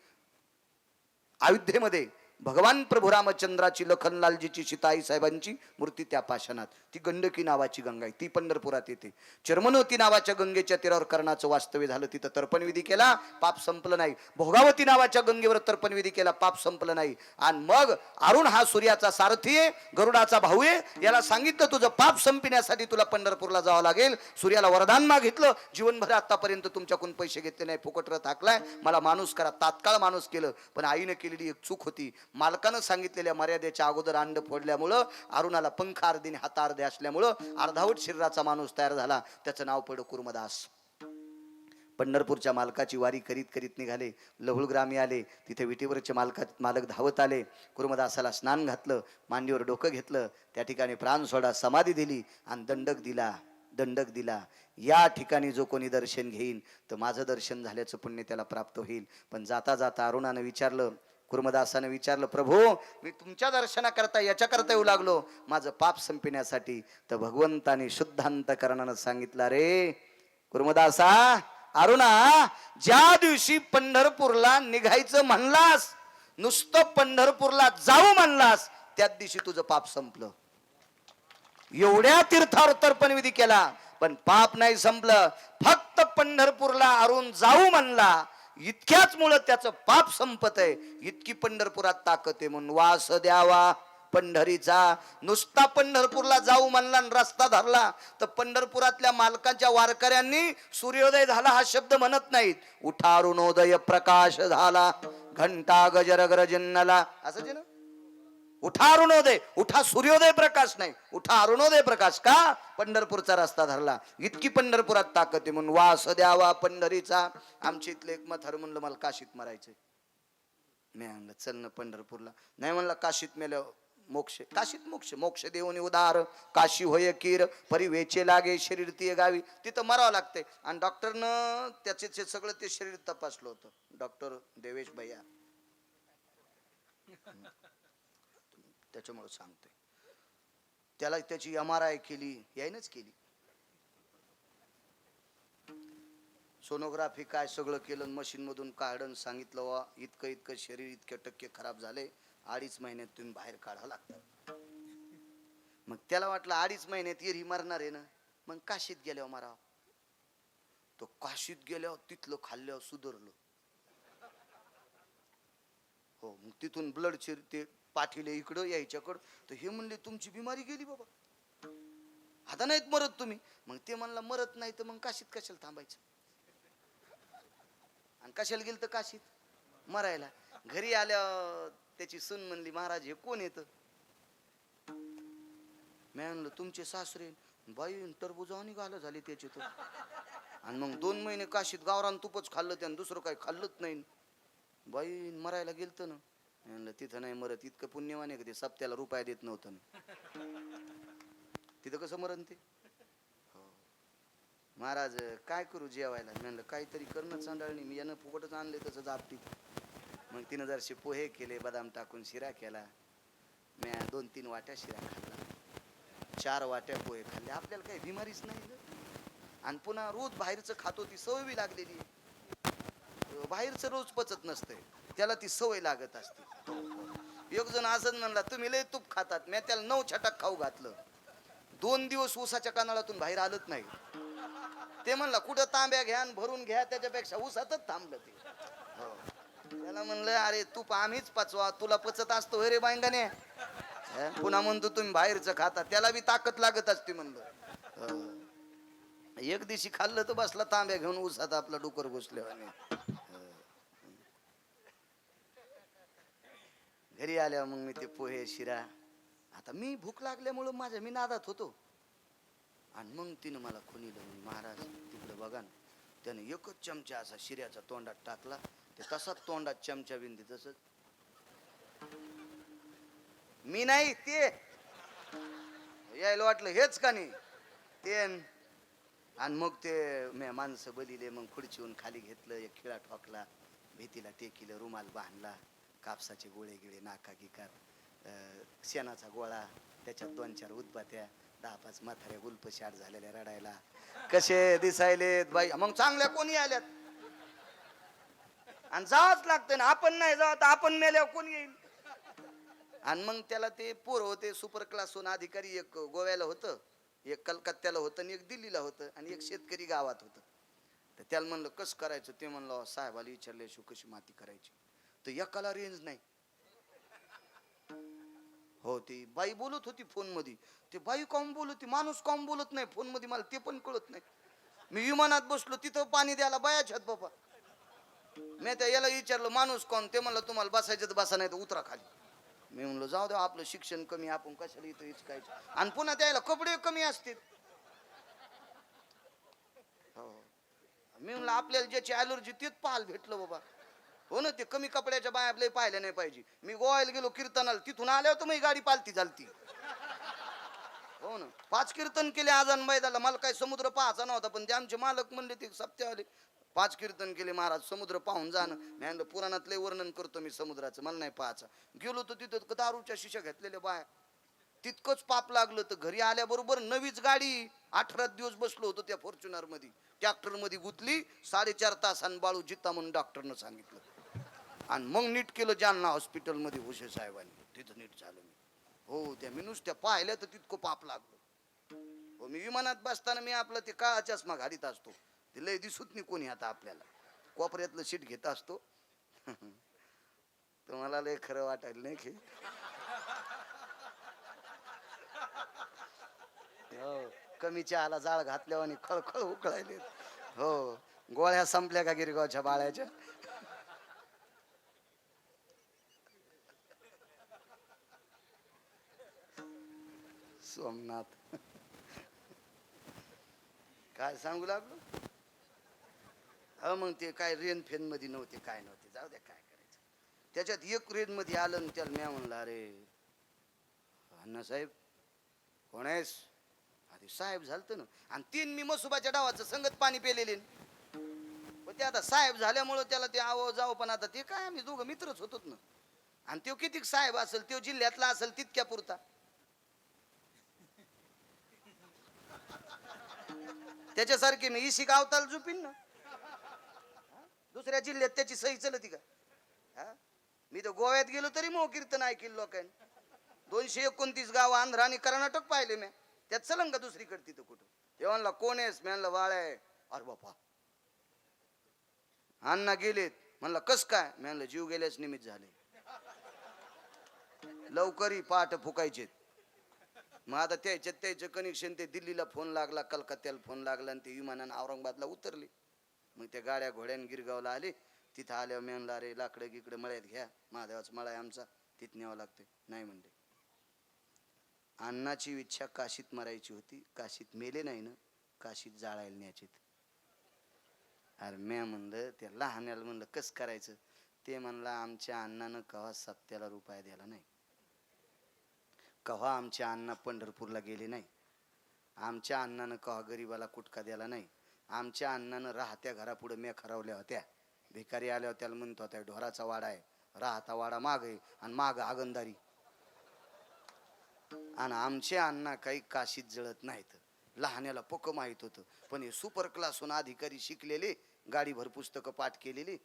अयोध्येमध्ये भगवान प्रभू रामचंद्राची, लखनलालजीची, सीताई साहेबांची मूर्ती त्या पाषाणात. ती गंडकी नावाची गंगा आहे, ती पंढरपुरात येते. चर्मनवती नावाच्या गंगेच्या तीरावर कर्णाचं वास्तव्य झालं. तिथं तर्पणविधी केला, पाप संपलं नाही. भोगावती नावाच्या गंगेवर तर्पणविधी केला, पाप संपलं नाही. आणि मग अरुण हा सूर्याचा सारथी आहे, गरुडाचा भाऊ आहे. याला सांगितलं तुझं पाप संपण्यासाठी तुला पंढरपूरला जावं लागेल. सूर्याला वरदान मागितलं, जीवनभर आतापर्यंत तुमच्याकडून पैसे घेतले नाही, फुकट रथ हाकलाय, मला माणूस करा. तात्काळ माणूस केलं. पण आईने केलेली एक चूक होती. मालकानं सांगितलेल्या मर्यादेच्या अगोदर अंड फोडल्यामुळं अरुणाला पंख अर्धीने हात अर्धे असल्यामुळं अर्धावट शरीराचा माणूस तयार झाला. त्याचं नाव पडलं कुर्मदास. पंढरपूरच्या मालकाची वारी करीत करीत निघाले. लहुळग्रामी आले. तिथे विटीवरचे मालक धावत आले. कुर्मदासाला स्नान घातलं, मांडीवर डोकं घेतलं, त्या ठिकाणी प्राण सोडा समाधी दिली आणि दंडक दिला. या ठिकाणी जो कोणी दर्शन घेईन तर माझं दर्शन झाल्याचं पुण्य त्याला प्राप्त होईल. पण जाता जाता अरुणानं विचारलं, कुर्मदासाने विचारलं, प्रभू मी तुमच्या दर्शनाकरता याच्याकरता येऊ लागलो, माझं पाप संपण्यासाठी. तर भगवंताने शुद्धांतकरणानं सांगितलं, रे कुर्मदासा, अरुणा, ज्या दिवशी पंढरपूरला निघायचं म्हणलास, नुसतं पंढरपूरला जाऊ म्हणलास, त्याच दिवशी तुझं पाप संपलं. एवढ्या तीर्थावर तर्पणविधी केला पण पाप नाही संपलं. फक्त पंढरपूरला अरुण जाऊ म्हणला, इतक्याच मुळे त्याचं पाप संपत आहे. इतकी पंढरपुरात ताकद आहे. म्हणून वास द्यावा पंढरीचा. नुसता पंढरपूरला जाऊ म्हणला, रस्ता धरला तर पंढरपुरातल्या मालकांच्या वारकऱ्यांनी सूर्योदय झाला हा शब्द म्हणत नाहीत. उठा अरुणोदय प्रकाश झाला, घंटा गजर गरजन्नला, असं ना. उठा अरुणोदय, उठा सूर्योदय प्रकाश नाही, उठा अरुणोदय प्रकाश. का? पंढरपूरचा रस्ता धरला. इतकी पंढरपुरात ताकद आहे. म्हणून वास द्यावा पंढरीचा. आमच्या इथलं एक म्हातारं म्हणलं, मला काशीत मरायचंय. मी म्हणलं चल ना पंढरपूरला. नाही म्हणलं, काशीत मेलं मोक्ष, काशीत मोक्ष देऊन उदार, काशी होय कीर, परी वेचे लागे शरीर ती गावी. तिथं मरावं लागतंय. आणि डॉक्टरनं त्याचे सगळं ते शरीर तपासलं होतं, डॉक्टर देवेश भैया. त्याच्यामुळे सांगतोय, त्याला त्याची MRI केली, यायनच केली, सोनोग्राफी काय सगळं केलं, मशीन मधून काढून सांगितलं, वा इतकं शरीर इतके टक्के खराब झाले, 2.5 महिन्यात तुम्ही बाहेर काढावं लागतं. मग त्याला वाटलं 2.5 महिन्यात येरी मरणार आहे ना, मग काशीत गेल्यावर मराव. तो काशीत गेल्यावर तिथलं खाल्ल्यावर सुधारलं. हो, मग तिथून ब्लड ते पाठीले इकडं यायच्याकडं. तर हे म्हणले तुमची बिमारी गेली बाबा, आता नाहीत मरत तुम्ही. मग ते म्हणला मरत नाही तर मग काशीत कशाला थांबायचं, आणि कशाला गेलं तर काशीत मरायला. घरी आल्या त्याची सून म्हणली महाराज हे कोण येतं. मी म्हणलं तुमचे सासरे. बाई टरबुजा निघालं झाले त्याचे तर. आणि मग 2 महिने काशीत गावरान तुपच खाल्लं त्यानं, दुसरं काही खाल्लंच नाही. बाई मरायला गेलत ना. म्हणलं तिथं नाही मरत, इतकं पुण्यवान आहे का ते सप्त्याला रुपया देत नव्हतं ना. तिथं कसं मरण ते. हो महाराज काय करू जेवायला. म्हणलं काहीतरी करणं चांडाळणी, मी यानं फुकटच आणले तसं जापटीत. मग तिनं जरसे पोहे केले, बदाम टाकून शिरा केला. मी 2-3 वाट्या शिरा खाल्ला, 4 वाट्या पोहे खाल्ले. आपल्याला काही बिमारीच नाही ग. आणि पुन्हा रोज बाहेरचं खातो, ती सवय बी लागलेली. बाहेरचं रोज पचत नसतंय, त्याला ती सवय लागत असते. एक जण असं म्हणला तुम्ही लय तूप खातात. मी त्याला 9 छटाक खाऊ घातलं. 2 दिवस ऊसाच्या कानाळातून बाहेर आलत नाही. ते म्हणला कुठं तांब्या घ्या आणि भरून घ्या, त्याच्यापेक्षा ऊसातच थांबलं ते. हो. त्याला म्हणलं अरे तूप आम्हीच पचवा, तुला पचत असतो रे बांगाने. पुन्हा म्हणतो तुम्ही बाहेरचं खाता, त्याला बी ताकद लागत असते म्हणलं. एक दिवशी खाल्लं तर बसला तांब्या घेऊन ऊसात आपला डुकर घुसल्यावाने. घरी आल्या मग मी ते पोहे शिरा. आता मी भूक लागल्यामुळं मी नादात होतो. आणि मग तिनं मला खुनीलं, महाराज तिकडे बघा ना. त्याने एकच चमचा असा शिऱ्याचा तोंडात टाकला, ते तसाच तोंडात चमचा बिंदी तसंच. मी नाही ते यायला वाटलं हेच का नाही ते. आणि मग ते माणसं बलिले. मग खुर्चीहून खाली घेतलं, एक खिळा ठोकला, भीतीला टेकिलं, रुमाल बांधला, कापसाचे गोळे गिळे नाका गिकार, शेणाचा गोळा, त्याच्यात 2-4 उदबात्या, 10-5 म्हाताऱ्या गुलपशाट झालेल्या रडायला. कसे दिसायलेत बाई. मग चांगल्या कोणी आल्यात. आणि जावंच लागतं ना, आपण नाही जावं तर आपण मेल्यावर कोण येईल. आणि मग त्याला ते पोर होते सुपर क्लासहून अधिकारी, एक गोव्याला होतं, एक कलकत्त्याला होतं, आणि एक दिल्लीला होतं, आणि एक शेतकरी गावात होतं. तर त्याला म्हणलं कसं करायचं. ते म्हणलं साहेबाला विचारल्याशिवाय कशी माती करायची. तर एकाला रेंज नाही. हो ती बाई बोलत होती फोन मध्ये. ते बाई काऊन बोलत, माणूस काऊन बोलत नाही फोन मध्ये, मला ते पण कळत नाही. मी विमानात बसलो, तिथं पाणी द्यायला बायाच आहेत बाबा. मी त्या याला विचारलं माणूस कोण. ते म्हणलं तुम्हाला बसायचं तर बसा, नाही तर उतरा खाली. मी म्हणलो जाऊ द्या, आपलं शिक्षण कमी, आपण कशाला इथं हिचकायचं. आणि पुन्हा त्याला कपडे कमी असतील. हो मी म्हणलं आपल्याला ज्याची ॲलर्जी तेच पाहायला भेटलं बाबा. हो ना, ते कमी कपड्याच्या बाया आपल्याला पाहिल्या नाही पाहिजे. मी गोव्याला गेलो कीर्तनाला, तिथून आल्यावर तर मग गाडी पालती झालती. हो ना, 5 कीर्तन केले आजान मैदाला. मला काही समुद्र पाहायचा नव्हता, पण ते आमचे मालक म्हणले ते सप्त्यावाले 5 कीर्तन केले महाराज, समुद्र पाहून जाणं. मी म्हणलं पुराणात लय वर्णन करतो मी समुद्राचं, मला नाही पाहायचं. गेलो तर तिथं दारूच्या शिशा घेतलेल्या बाया. तितकंच पाप लागलं. तर घरी आल्याबरोबर नवीच गाडी, 18 दिवस बसलो होतो त्या फॉर्च्युनर मध्ये, ट्रॅक्टर मध्ये गुतली. 4.5 तासांनी बाळू जिता म्हणून डॉक्टरनं सांगितलं. आणि मग नीट केलं जालना हॉस्पिटल मध्ये भुसे साहेबांनी, तिथं नीट झालं मी. हो त्या मी नुसत्या पाहिल्या तर तितकं पाप लागलं. हो मी विमानात बसताना मी आपलं ते काळा चष्मा घालीत असतो, ते लय दिसत नाही कोणी आता आपल्याला, कोपऱ्यातलं सीट घेत असतो. तुम्हाला लय खरं वाटायला नाही की. हो कमी चहाला जाळ घातल्यावर आणि खळखळ उकळायले. हो गोळ्या संपल्या का गिरगावच्या बाळ्याच्या. सोमनाथ काय सांगू लागलो. हा मग ते काय रेन फेन मध्ये नव्हते, काय नव्हते, जाऊ द्या काय करायचं. त्याच्यात एक रेन मध्ये आलं आणि त्याला म्या म्हणला अरे अण्णासाहेब कोण आहेस. आधी साहेब झालत ना. आणि 3 मी मसुबाच्या डावाचं संगत पाणी पेलेले. पण ते आता साहेब झाल्यामुळं त्याला ते आव जाव, पण आता ते काय आम्ही दोघं मित्रच होतोच ना. आणि तो किती साहेब असेल, तो जिल्ह्यातला असेल तितक्या पुरता. त्याच्यासारखी मी इशी गावताल झुपीन ना. दुसऱ्या जिल्ह्यात त्याची सही चलती का. मी तर गोव्यात गेलो तरी मग कीर्तन ऐकलं लोकांनी. 229 गाव आंध्र आणि कर्नाटक पाहिले मी. त्यात चलन का दुसरीकडे तिथं कुठं. ते म्हणला कोण आहेस. मी म्हणलं वाळ आहे. अरे बापा अण्णा गेलेत. म्हणला कस काय. मी म्हणलं जीव गेल्याच निमित्त झाले. लवकरी पाठ फुकायचे. मग आता त्याचं कनेक्शन ते दिल्लीला फोन लागला, कलकत्त्याला फोन लागला आणि ते विमानानं औरंगाबादला उतरले. मग त्या गाड्या घोड्यान गिरगावला आले. तिथं आल्यावर मेनला रे लाकडं गिकडं मळ्यात घ्या, महादेवाचा मळा आहे आमचा, तिथं न्यावं लागते. नाही म्हणले. अण्णाची इच्छा काशीत मरायची होती, काशीत मेले नाही ना, काशीत जाळायला न्यायचे. अरे म्या म्हणलं त्या लहान्याला म्हणलं कस करायचं. ते म्हणला आमच्या अण्णानं कवा सप्त्याला रुपया द्याला नाही, कव्हा आमच्या अण्णा पंढरपूरला गेले नाही, आमच्या अण्णानं कव्हा गरीबाला कुटका द्याला नाही, आमच्या अण्णानं राहत्या घरापुढे म्या खरावल्या होत्या. भिकारी आल्यावर त्याला म्हणतो होता ढोराचा वाडा आहे, राहता वाडा माग आहे आणि माग आगंदारी. आणि आमचे अण्णा काही काशीत जळत नाहीत. लहान्याला पक्क माहित होतं. पण हे सुपर क्लासून अधिकारी शिकलेले, गाडीभर पुस्तकं पाठ केलेले,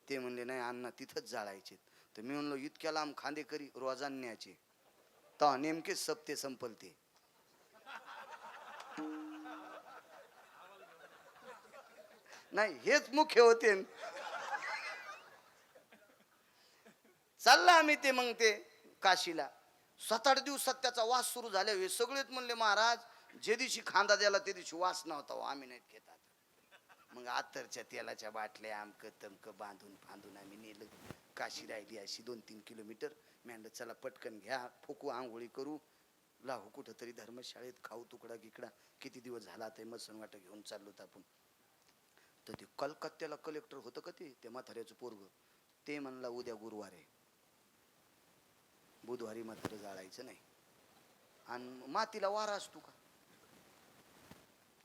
ते म्हणले नाही अण्णा तिथंच जाळायचे. तर मी म्हणलो इतक्या लांब खांदेकरी रोजान न्यायचे. तर नेमकेच सप्ते संपलते. नाही हेच मुख्य होते. चालला आम्ही ते मग ते काशीला. 7-8 दिवसात त्याचा वास सुरू झाला. हे सगळेच म्हणले महाराज जे दिवशी खांदा द्याला ते दिवशी वास नव्हता हो, आम्ही नाहीत घेतात. मग आतरच्या तेलाच्या बाटल्या आमक तमक बांधून फांधून आम्ही नेलं. काशी राहिली अशी 2-3 किलोमीटर. मी म्हणलं चला पटकन घ्या, फुकू, आंघोळी करू, लाहू कुठं तरी धर्मशाळेत, खाऊ तुकडा गिकडा. किती दिवस झाला ते मसन वाटा घेऊन चाललो आपण. तर ते कलकत्त्याला कलेक्टर होतं का ते म्हाताऱ्याचं पोरग, ते म्हणला उद्या गुरुवार आहे, बुधवारी मात्र जाळायचं नाही. आणि मातीला वार असतो का,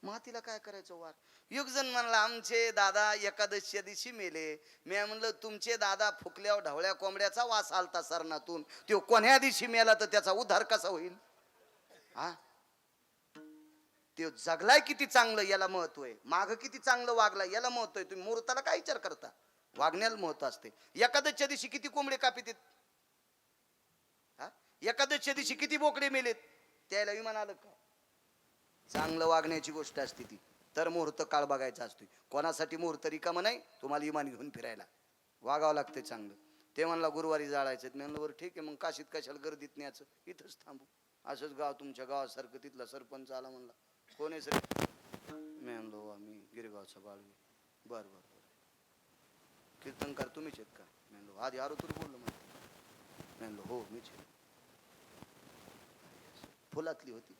मातीला काय करायचं वार. एक जण म्हणला आमचे दादा एकादशीच्या दिवशी मेले. मी म्हणलं तुमचे दादा फुकल्यावर ढवळ्या कोंबड्याचा वास आलता सरणातून, तो कोण्या दिवशी मेला तर त्याचा उद्धार कसा होईल. हा ते जगलाय किती चांगलं याला महत्व आहे, माग किती चांगलं वागला याला महत्व आहे. तुम्ही मुहूर्ताला काय विचार करता, वागण्याला महत्व असते. एकादशीच्या दिवशी किती कोंबडे कापित, एकादशीच्या दिवशी किती बोकडे मेलेत, त्याला विमान आलं का. चांगलं वागण्याची गोष्ट असते ती. तर मुहूर्त काळ बघायचा असतो. कोणासाठी मुहूर्त रिकामं नाही, तुम्हाला इमान घेऊन फिरायला वागावं लागते चांगलं. ते म्हणला गुरुवारी जाळायचं. मी म्हणलं बरं ठीक आहे, मग काशीत कशाला गर्दीत न्यायचं, इथंच थांबू. असंच गाव तुमच्या गावासारखं. तिथला सरपंच आला, म्हणला कोण आहे सर. मी म्हणलो आम्ही गिरगावचा बाळवी. बरं बरं बरं, कीर्तनकार तुम्हीच आहेत का. मी म्हणलो आधी आरोतूर बोललो. मी म्हणलो हो मीच आहे. फुलातली होती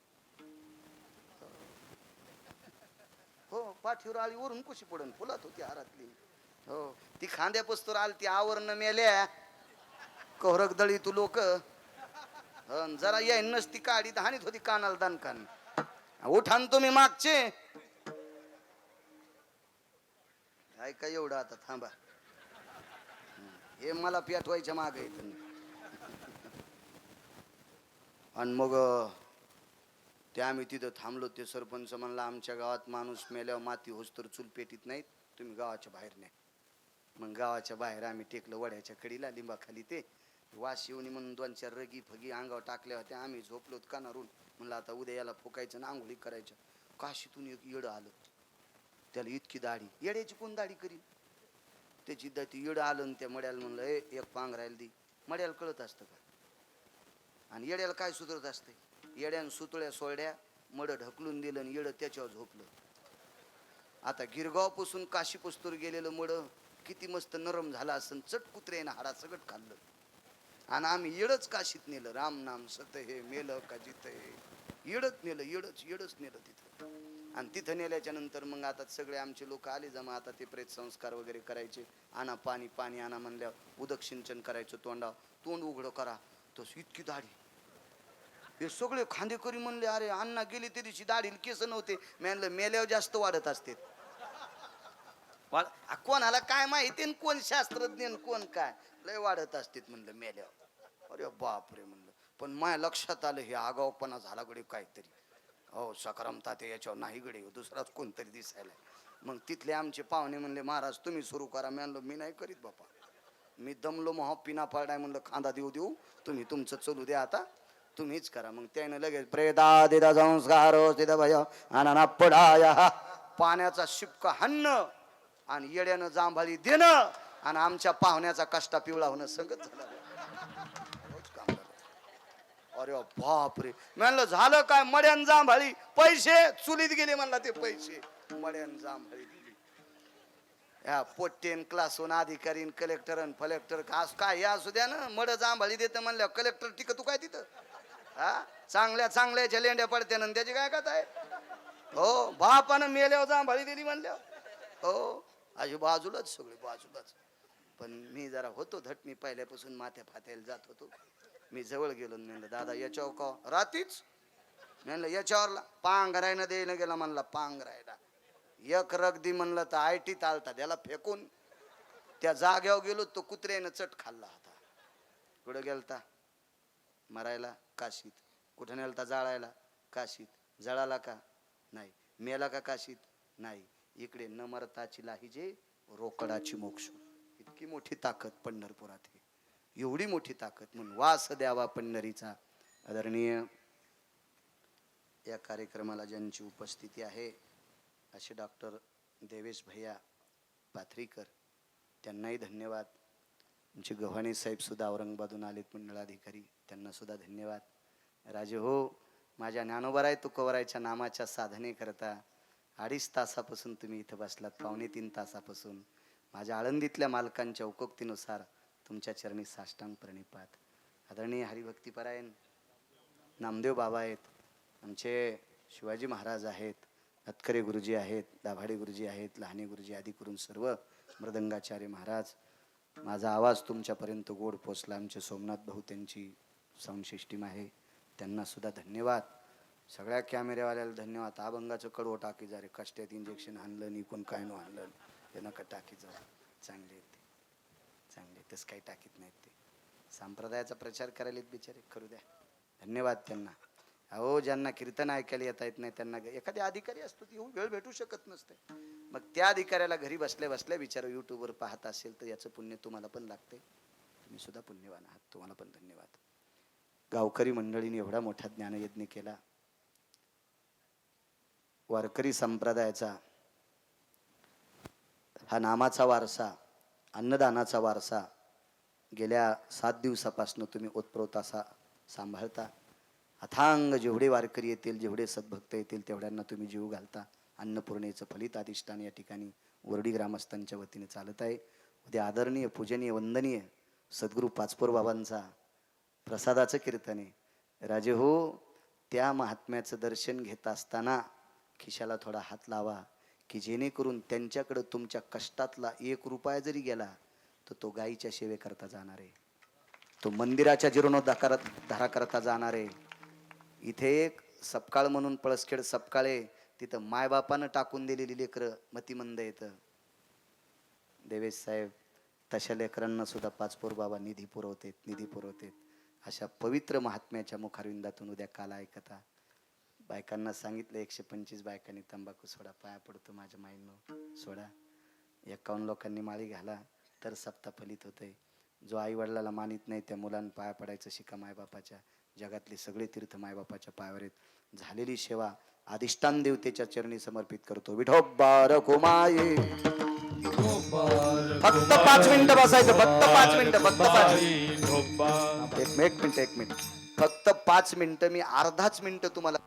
हो, पाठीवर आळी वरून कशी पडन, फुलात होती हारातली हो. ती खांद्या पस्तूर आली, ती आवरण मेल्या कोहरक दळी तू लोक. जरा याय नसती काढी तर हानीत होती कानाला दणकान. उठान तुम्ही मागचे ऐका एवढं आता थांबा. हे मला पेटवायच्या माग येत. आणि मग ते आम्ही तिथं थांबलो. ते सरपंच म्हणला आमच्या गावात माणूस मेल्यावर माती होस तर चूल पेटीत नाहीत, तुम्ही गावाच्या बाहेर नाही. मग गावाच्या बाहेर आम्ही टेकलं वड्याच्या कडीला लिंबाखाली. ते वास येऊन म्हणून 2-4 रगी फगी अंगावर टाकल्या होत्या. आम्ही झोपलोत कानारून. म्हणलं आता उद्या याला फुकायचं ना आंघोळी करायच्या. काशीतून एक येडं आलं, त्याला इतकी दाढी. येड्याची कोण दाढी करीन, त्याची ती येडं आलं. त्या मड्याला म्हणलं एक पांघरायला दी. मड्याला कळत असतं का, आणि येड्याला काय सुधरत असते. येड्यानं सुतळ्या सोळड्या, मड ढकलून दिलं आणि येडं त्याच्यावर झोपलं. आता गिरगावपासून काशी पस्तूर गेलेलं मड किती मस्त नरम झालं असं, चट कुत्र्यानं हाडा सगळं खाल्लं. आणि आम्ही येडच काशीत नेलं. राम नाम सत हे मेलं का जिथ हे, येडच नेलं, येडच नेलं तिथं. आणि तिथं नेल्याच्या नंतर मग आता सगळे आमचे लोक आले जमा. आता ते प्रेत संस्कार वगैरे करायचे. आणा पाणी, पाणी आणा म्हणल्यावर उदक सिंचन करायचं तोंडावर. तोंड उघडं करा तस इतकी दाढी. हे सगळे खांदेकरी म्हणले अरे अण्णा गेले त्या दिवशी दाढीला केस नव्हते. मी म्हणलं मेल्यावर जास्त वाढत असते. कोणाला काय माहिती, कोण शास्त्रज्ञ कोण काय, लय वाढत असते म्हणलं मेल्यावर. अरे बाप रे म्हणलं. पण माझ्या लक्षात आलं हे आगावपणा झाला गडे काहीतरी. हो सकारामता ते याच्यावर नाही गडे, दुसराच कोणतरी दिसायला. मग तिथले आमचे पाहुणे म्हणले महाराज तुम्ही सुरू करा. मी म्हणलं मी नाही करीत बापा, मी दमलो महा पिना पाडाय. म्हणलं खांदा देऊ तुम्ही तुमचं चलू द्या, आता तुम्हीच करा. मग त्याने लगेच प्रेदा दिदा संस्कार दिदा भय अनाना पडाया, पाण्याचा शिपका हाणणं आणि येड्यानं जांभाळी देणं आणि आमच्या पाहुण्याचा कष्टा पिवळा होणं सगळं झालं. अरे बापरे, म्हणलं झालं काय, मड्यान जांभाळी पैसे चुलीत गेले म्हणला, ते पैसे मड्यान जांभाळी दिली. या पोट्टेन क्लासून अधिकारी कलेक्टर फलेक्टर काय या असू द्या ना, मड जांभाळी देतं म्हणल्या कलेक्टर टिक तू काय तिथं, हा चांगल्या चांगल्याच्या लेंड्या पडते ना, त्याची काय कथा आहे. हो बापानं मेल्यावर जांभाळी दिली म्हणल्या, हो अशी बाजूलाच सगळी बाजूलाच. पण मी जरा होतो धट, मी पहिल्यापासून माथ्या फात्याला जात होतो. मी जवळ गेलो, म्हणलं दादा याच्यावर का रात्रीच, म्हणलं याच्यावर पांघरायनं द्यायला गेला म्हणला, पांघरायला एक रगदी म्हणलं तर आयटी चालता त्याला फेकून त्या जाग्यावर गेलो, तो कुत्र्यानं चट खाल्ला होता. कुठं गेलता मरायला, काशीत. कुठं नेलता जाळायला, काशीत. जळाला का नाही, मेला का काशीत नाही. इकडे न मरताची लाहीजे रोकडाची मोक्ष. इतकी मोठी ताकद पंढरपुरात आहे, एवढी मोठी ताकद. म्हणून वास द्यावा पंढरीचा. आदरणीय या कार्यक्रमाला ज्यांची उपस्थिती आहे असे डॉक्टर देवेश भैया पाथरीकर, त्यांनाही धन्यवाद. आमचे गव्हाणे साहेब सुद्धा औरंगाबादून आलेत मंडळाधिकारी, त्यांना सुद्धा धन्यवाद. राजे हो, माझ्या ज्ञानोबराय तुकोबरायच्या नामाच्या साधने करता 2.5 तासापासून तुम्ही इथं बसलात, 2.25 तासापासून. माझ्या आळंदीतल्या मालकांच्या उकोक्तीनुसार तुमच्या चरणी साष्टांग प्रणिपात. आदरणीय हरिभक्तीपरायण नामदेव बाबा आहेत, आमचे शिवाजी महाराज आहेत, अतकरे गुरुजी आहेत, दाभाडे गुरुजी आहेत, लहाने गुरुजी आदी करून सर्व मृदंगाचार्य महाराज. माझा आवाज तुमच्यापर्यंत गोड पोचला. आमचे सोमनाथ भाऊ त्यांची साऊंड सिस्टीम आहे, त्यांना सुद्धा धन्यवाद. सगळ्या कॅमेऱ्यावाल्याला धन्यवाद. अभंगाचं कडवं टाकी जा रे, कष्टात इंजेक्शन आणलं नाही, कोण काय नो आणलं ते नका टाकी जा. चांगले ते चांगले, तसं काही टाकीत नाहीत ते. संप्रदायाचा प्रचार करायलेत बिचारे, करू द्या. धन्यवाद त्यांना. अहो ज्यांना कीर्तन ऐकायला येता येत नाही त्यांना एखादे अधिकारी असतो ती वेळ भेटू शकत नसते, मग त्या अधिकाऱ्याला घरी बसल्या बसल्या विचार युट्यूबवर पाहत असेल तर याचं पुण्य तुम्हाला पण लागते. तुम्ही सुद्धा पुण्यवान आहात, तुम्हाला पण धन्यवाद. गावकरी मंडळीने एवढा मोठा ज्ञानयज्ञ केला. वारकरी संप्रदायाचा हा नामाचा वारसा, अन्नदानाचा वारसा गेल्या 7 दिवसापासून तुम्ही ओतप्रोत असा सांभाळता. अथांग जेवढे वारकरी येतील, जेवढे सद्भक्त येतील तेवढ्यांना तुम्ही जीव घालता. अन्नपूर्णेचं फलित अधिष्ठान या ठिकाणी वरडी ग्रामस्थांच्या वतीने चालत आहे. उद्या आदरणीय पूजनीय वंदनीय सद्गुरू पाचपोर बाबांचा प्रसादाचं कीर्तन आहे. राजे हो, त्या महात्म्याचं दर्शन घेत असताना खिशाला थोडा हात लावा की जेणेकरून त्यांच्याकडे तुमच्या कष्टातला 1 रुपया जरी गेला तर तो गायीच्या सेवेकरता जाणार आहे, तो मंदिराच्या जीर्णोद्धारा करता जाणार आहे. इथे एक सपकाळ म्हणून पळसखेड सपकाळे, तिथं मायबापानं टाकून दिलेली लेकरं मतिमंद येतं. देवेश साहेब तशा लेकरांना सुद्धा पाचपोर बाबा निधी पुरवतेत. अशा पवित्र महात्म्याच्या मुखारविंदातून उद्या काल ऐकता. बायकांना सांगितलं 125 बायकांनी तंबाखू सोडा, पाया पडतो माझ्या माईंनो सोडा. 51 लोकांनी माळी घाला तर सप्ताह फलित होतंय. जो आई वडिलाला मानित नाही त्या मुलांना पाया पडायचं शिका. मायबापाच्या जगातले सगळे तीर्थ मायबापाच्या पायावर आहेत. झालेली सेवा अधिष्ठान देवतेच्या चरणी समर्पित करतो. विठोबा रखुमाये. फक्त 5 मिनिटं बसायचं, फक्त 5 मिनिटं, फक्त 5 मिनिटं. एक मिनिट फक्त 5 मिनिटं. मी अर्धाच मिनिटं तुम्हाला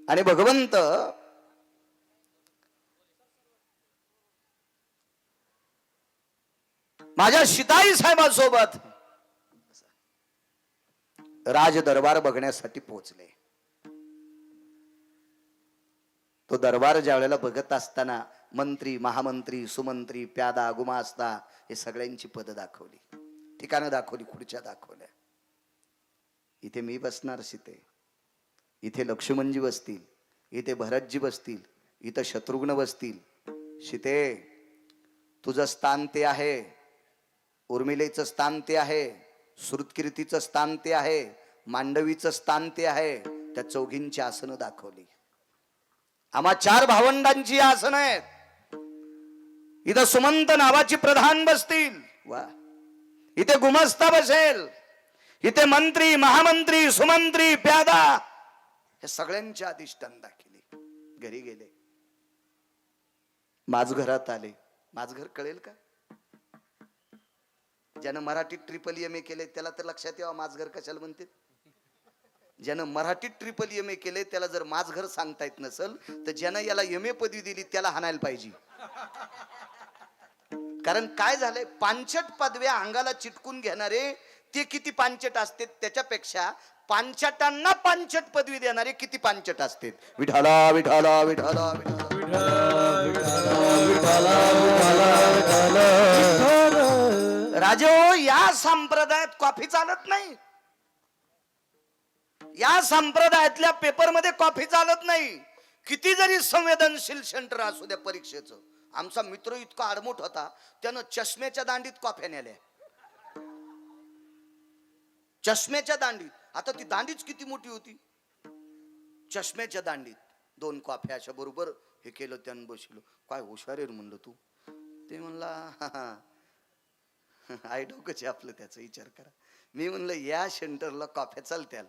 आणि भगवंत माझ्या सीताई साहेबांसोबत राज दरबार बघण्यासाठी पोहोचले. तो दरबार ज्या वेळेला बघत असताना मंत्री, महामंत्री, सुमंत्री, प्यादा, गुमास्ता हे सगळ्यांची पद दाखवली, ठिकाणं दाखवली, खुर्च्या दाखवल्या. इथे मी बसणार सीते, इथे लक्ष्मणजी बसतील, इथे भरतजी बसतील, इथं शत्रुघ्न बसतील. सीते, तुझं स्थान ते आहे, उर्मिलेचं स्थान ते आहे, श्रुतकीर्तीचं स्थान ते आहे, मांडवीचं स्थान ते आहे. त्या चौघींची आसनं दाखवली. आम्हा 4 भावंडांची आसनं आहेत. इथं सुमंत नावाची प्रधान बसतील, वा. इथे गुमस्ता बसेल, इथे मंत्री, महामंत्री, सुमंत्री, प्यादा, हे सगळ्यांची अधिष्ठान दाखवली. घरी गेले, माझघरात आले. माझघर कळेल का? ज्यानं मराठीत MA केले त्याला तर लक्षात यावं माझघर कशाला म्हणते. ज्यानं मराठीत MA केले त्याला जर माझघर सांगता येत नसल तर ज्यानं याला MA पदवी दिली त्याला हाणायला पाहिजे. कारण काय झालंय, पांचट पदव्या अंगाला चिटकून घेणारे ते किती पांचट असते त्याच्यापेक्षा पांचटांना पांचट पदवी देणारे किती पांचट असते. विठाला विठाला विठाला राजे हो, या संप्रदायात कॉफी चालत नाही. या संप्रदायातल्या पेपरमध्ये कॉफी चालत नाही. किती जरी संवेदनशील सेंटर असू द्या परीक्षेचं. आमचा मित्र इतका आडमोठ होता, त्यानं चष्म्याच्या दांडीत कॉफ्या नेल्या. चष्म्याच्या दांडीत. आता ती दांडीच किती मोठी होती. चष्म्याच्या दांडीत 2 कॉफ्या अशा बरोबर हे केलं. त्यानं बसलो. काय हुशार आहे म्हणलं तू. ते म्हणला आई डोकंच आपलं, त्याचा विचार करा. मी म्हणलं या सेंटरला कॉफ्या चालत्याल,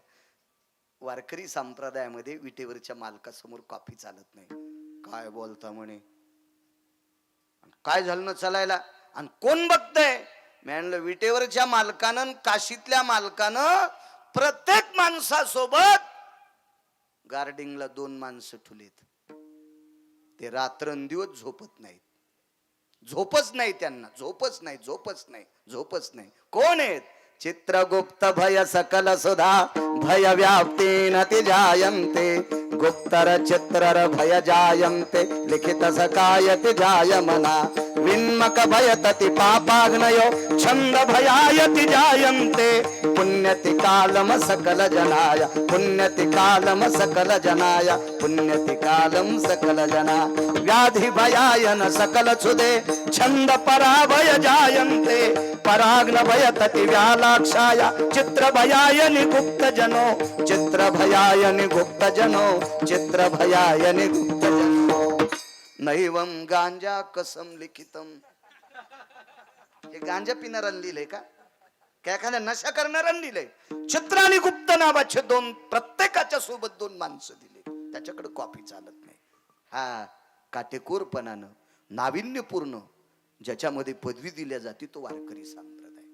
वारकरी संप्रदायामध्ये विटेवरच्या मालकासमोर कॉफी चालत नाही. काय बोलता म्हणे. काय झालं ना चालायला. आणि कोण बघतंय. मी म्हणलं विटेवरच्या मालकानं, काशीतल्या मालकानं प्रत्येक माणसासोबत गार्डिंगला 2 माणसं ठुलेत. ते रात्रंदिवस झोपत नाहीत. झोपच नाही त्यांना, झोपच नाही, झोपच नाही, झोपच नाही. कोण आहेत. चित्रगुप्त भय सकल सुधा भय व्याप्तीन ति जायन्ते. गुप्तर चित्रर भय जायन्ते लिखित सकायति जायमना. विन्मक भयतति पापाग्नयो छंद भयायति जायन्ते. पुण्यति कालम सकल जनाय, पुण्यति कालम सकल जनाय, पुण्यति कालम सकल जना. व्याधि भयायन सकल सुदे छंद पराभय जायन्ते. पराग्न भयतति व्यालाक्षाय चित्र भयायनि गुप्त जनो. चित्र भयायनि गुप्त जनो, चित्र भयायनि गुप्त जनो. नैवम गांजा कसम लिखितम. हे गांजा पिणाऱ्यानं लिहिलंय का? काय एखाद्या नशा करणाऱ्यानं लिहिलंय? चित्र आणि गुप्त नावाचे 2, प्रत्येकाच्या सोबत 2 माणसं दिले. त्याच्याकडे कॉफी चालत नाही. हा काटेकोरपणानं नाविन्यपूर्ण ज्याच्यामध्ये पदवी दिल्या जाते तो वारकरी संप्रदाय.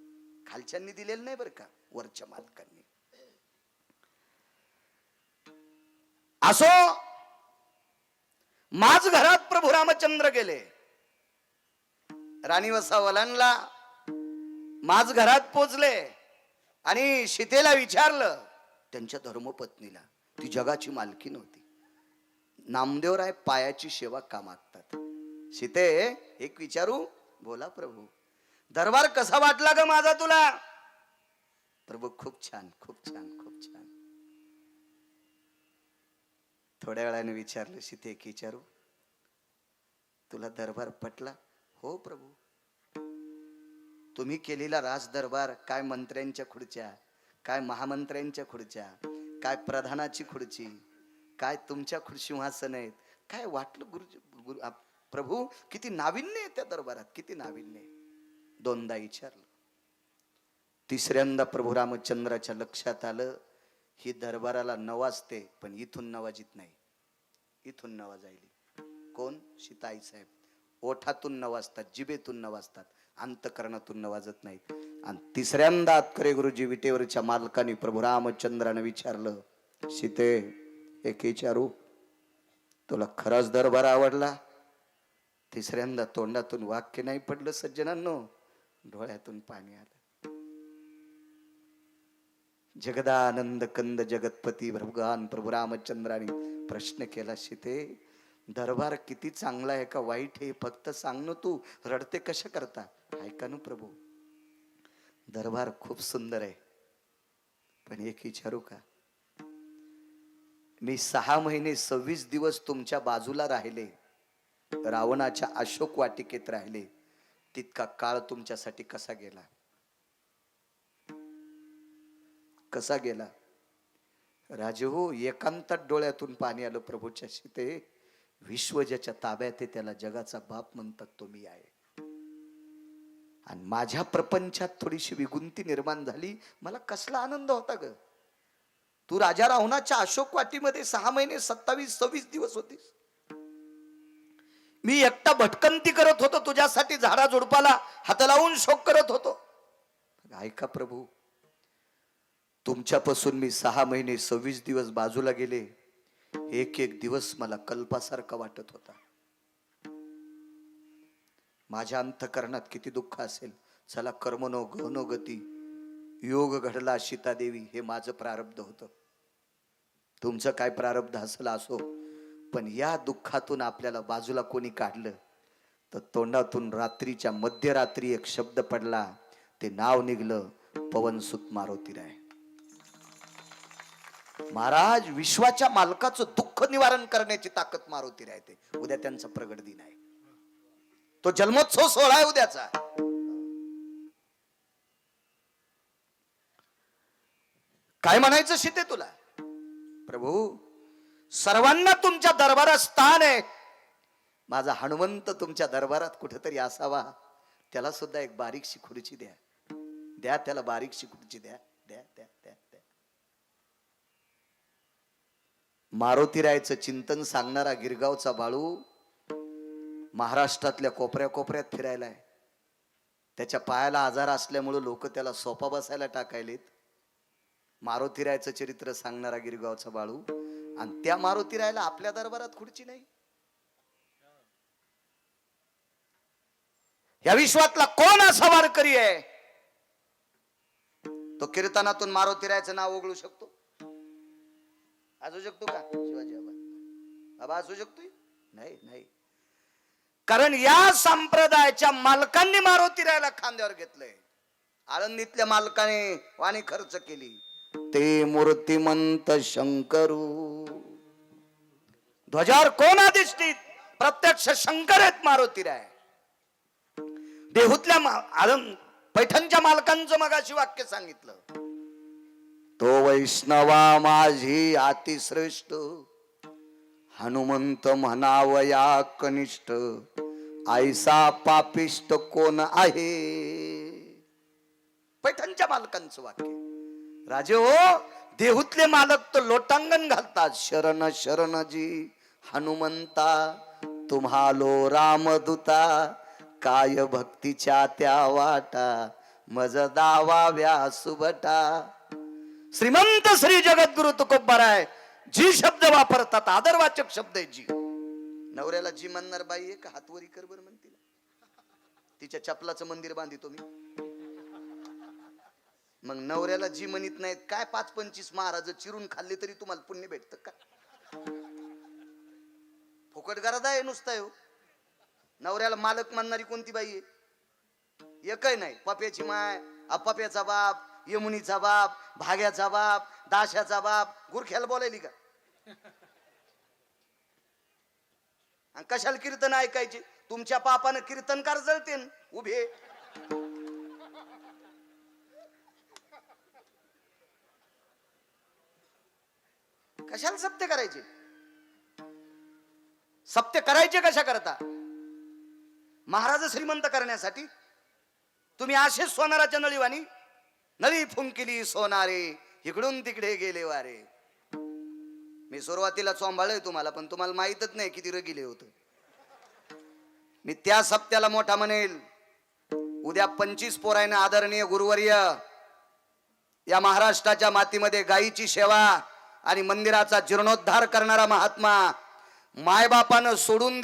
खालच्यांनी दिलेलं नाही बरं का, वरच्या मालकांनी. असो, माझ घरात प्रभू रामचंद्र गेले. राणी वसावलांना माझ घरात पोचले आणि सीतेला विचारलं. त्यांच्या धर्मपत्नीला, ती जगाची मालकी नव्हती. नामदेवराय पायाची सेवा का मागतात. सीते, एक विचारू. बोला प्रभू. दरबार कसा वाटला ग माझा तुला. प्रभू खूप छान, खूप छान, खूप छान. थोड्या वेळाने विचारलं. सीते, एक विचारू. तुला दरबार पटला. हो प्रभू. तुम्ही केलेला राज दरबार, काय मंत्र्यांच्या खुर्च्या, काय महामंत्र्यांच्या खुर्च्या, काय प्रधानाची खुर्ची, काय तुमच्या सिंहासन आहेत. काय वाटलं गुरु प्रभू. किती नाविन्य आहे त्या दरबारात, किती नाविन्य आहे. 2दा विचारलं. तिसऱ्यांदा प्रभू रामचंद्राच्या लक्षात आलं, ही दरबाराला नवाजते पण इथून नवाजित नाही. इथून नवाजायली. कोण? सीताई साहेब. ओठातून नवाजतात, जिभेतून नवाजतात, अंतकरणातून नवाजत नाहीत. आणि तिसऱ्यांदा अत्करे गुरुजी विटेवरच्या मालकाने प्रभू रामचंद्राने विचारलं. सीते, एक विचारू. तुला खराच दरबार आवडला? तिसऱ्यांदा तोंडातून वाक्य नाही पडलं सज्जनांनो, डोळ्यातून पाणी आलं. जगदानंद कंद जगतपती भगवान प्रभू रामचंद्राने प्रश्न केला, सीते दरबार किती चांगला आहे का वाईट आहे फक्त सांग न, तू रडते कशा करता? ऐका ना प्रभू, दरबार खूप सुंदर आहे, पण एक विचारू का? मी 6 महिने 26 दिवस तुमच्या बाजूला राहिले, रावणाच्या अशोक वाटिकेत राहिले, तितका काळ तुमच्यासाठी कसा गेला? कसा गेला? राजे हो, एकांतात डोळ्यातून पाणी आलं प्रभूच्या. सीते विश्व ज्याच्या ताब्यात आहे त्याला जगाचा बाप म्हणतात, तो मी आहे. आणि माझ्या प्रपंचात थोडीशी विगुंती निर्माण झाली, मला कसला आनंद होता ग. तू राजा रावणाच्या अशोक वाटीमध्ये 6 महिने 27-26 दिवस होतीस. मी एकटा भटकंती करत होतो तुझ्यासाठी, झाडा झुडपाला हात लावून शोक करत होतो. ऐका प्रभू, तुमच्यापासून मी 6 महिने 26 दिवस बाजूला गेले, एक एक दिवस मला कल्पासारखा वाटत होता. माझ्या अंतकरणात किती दुःख असेल. चला, कर्मनो गहनो गती, योग घडला सीतादेवी, हे माझं प्रारब्ध होतं. तुमचं काय प्रारब्ध असेल असो, पण या दुःखातून आपल्याला बाजूला कोणी काढलं तर तोंडातून रात्रीच्या मध्यरात्री एक शब्द पडला, ते नाव निघलं पवनसुत मारुतीराय. महाराज, विश्वाच्या मालकाचं दुःख निवारण करण्याची ताकद मारुतीराय ते. उद्या त्यांचा प्रगट दिन आहे, तो जन्मोत्सव सोहळा आहे उद्याचा. काय म्हणायचं सीते तुला? प्रभू, सर्वांना तुमच्या दरबारात स्थान आहे, माझा हनुमंत तुमच्या दरबारात कुठेतरी असावा, त्याला सुद्धा एक बारीकशी खुर्ची द्या. द्या त्याला बारीकशी खुर्ची द्या, द्या द्या द्या द्या. मारुतीरायचं चिंतन सांगणारा गिरगावचा बाळू महाराष्ट्रातल्या कोपऱ्या कोपऱ्यात फिरायलाय. त्याच्या पायाला आजार असल्यामुळे लोक त्याला सोपा बसायला टाकायलेत. मारुतीरायचं चरित्र सांगणारा गिरगावचा बाळू, आणि त्या मारुतीरायला आपल्या दरबारात खुर्ची नाही. या विश्वातला कोण असा वारकरी आहे तो कीर्तनातून मारुतीरायचं नाव उघडू शकतो? असू शकतो का शिवाजी बाबा? असू शकतोय? नाही नाही. कारण या संप्रदायाच्या मालकांनी मारुतीरायला खांद्यावर घेतलंय. आळंदीतल्या मालकाने वाणी खर्च केली, ते मूर्तिमंत शंकरू. ध्वजावर कोण अधिष्ठित? प्रत्यक्ष शंकर आहेत मारुतीराय. देहूतल्या पैठणच्या मालकांचं मगाशी वाक्य सांगितलं, तो वैष्णवा माझी अतिश्रेष्ठ, हनुमंत म्हणावया कनिष्ठ, ऐसा पापिष्ट कोण आहे. पैठणच्या मालकांचं वाक्य. राजे हो, देहूतले मालक तर लोटांगण घालतात, शरण शरणजी हनुमंता, तुम्हालो रामदूता, काय भक्तीच्या त्या वाटा, मज दावा व्यासुबटा. श्रीमंत श्री जगद्गुरु तुकोबाराय जी शब्द वापरतात आदरवाचक शब्द आहे. जी नवऱ्याला जी म्हणणार बाई आहे का हातवरी कर बर म्हणतील. तिच्या चपलाचं मंदिर बांधितो मी, मग नवऱ्याला जी म्हणत नाहीत काय 5-25 महाराज चिरून खाल्ले तरी तुम्हाला पुण्य भेटतं का? फुकट गरज आहे नुसता हो. नवऱ्याला मालक म्हणणारी कोणती बाई आहे? एकही नाही. पप्याची माय, अपप्याचा बाप, यमुनीचा बाप, भाग्याचा बाप, दाशाचा बाप, गुरख्याला बोलायली का? आणि कशाला कीर्तन ऐकायचे? तुमच्या पापानं कीर्तनकार जळते उभे. कशाला सत्य करायचे? सत्य करायचे कशा करता? महाराज श्रीमंत करण्यासाठी. तुम्ही असेच सोनाराच्या नळीवाणी नळी फुंकिली सोनारे, इकडून तिकडे गेले वारे. मी सुरुवातीला चोंबाळलोय तुम्हाला, पण तुम्हाला माहितच नाही किती रगिले होत. मी त्या सप्त्याला मोठा म्हणेल. उद्या 25 पोरायनं आदरणीय गुरुवर्य या महाराष्ट्राच्या मातीमध्ये गायीची सेवा आणि मंदिराचा जीर्णोद्धार करणारा महात्मा मायबापानं सोडून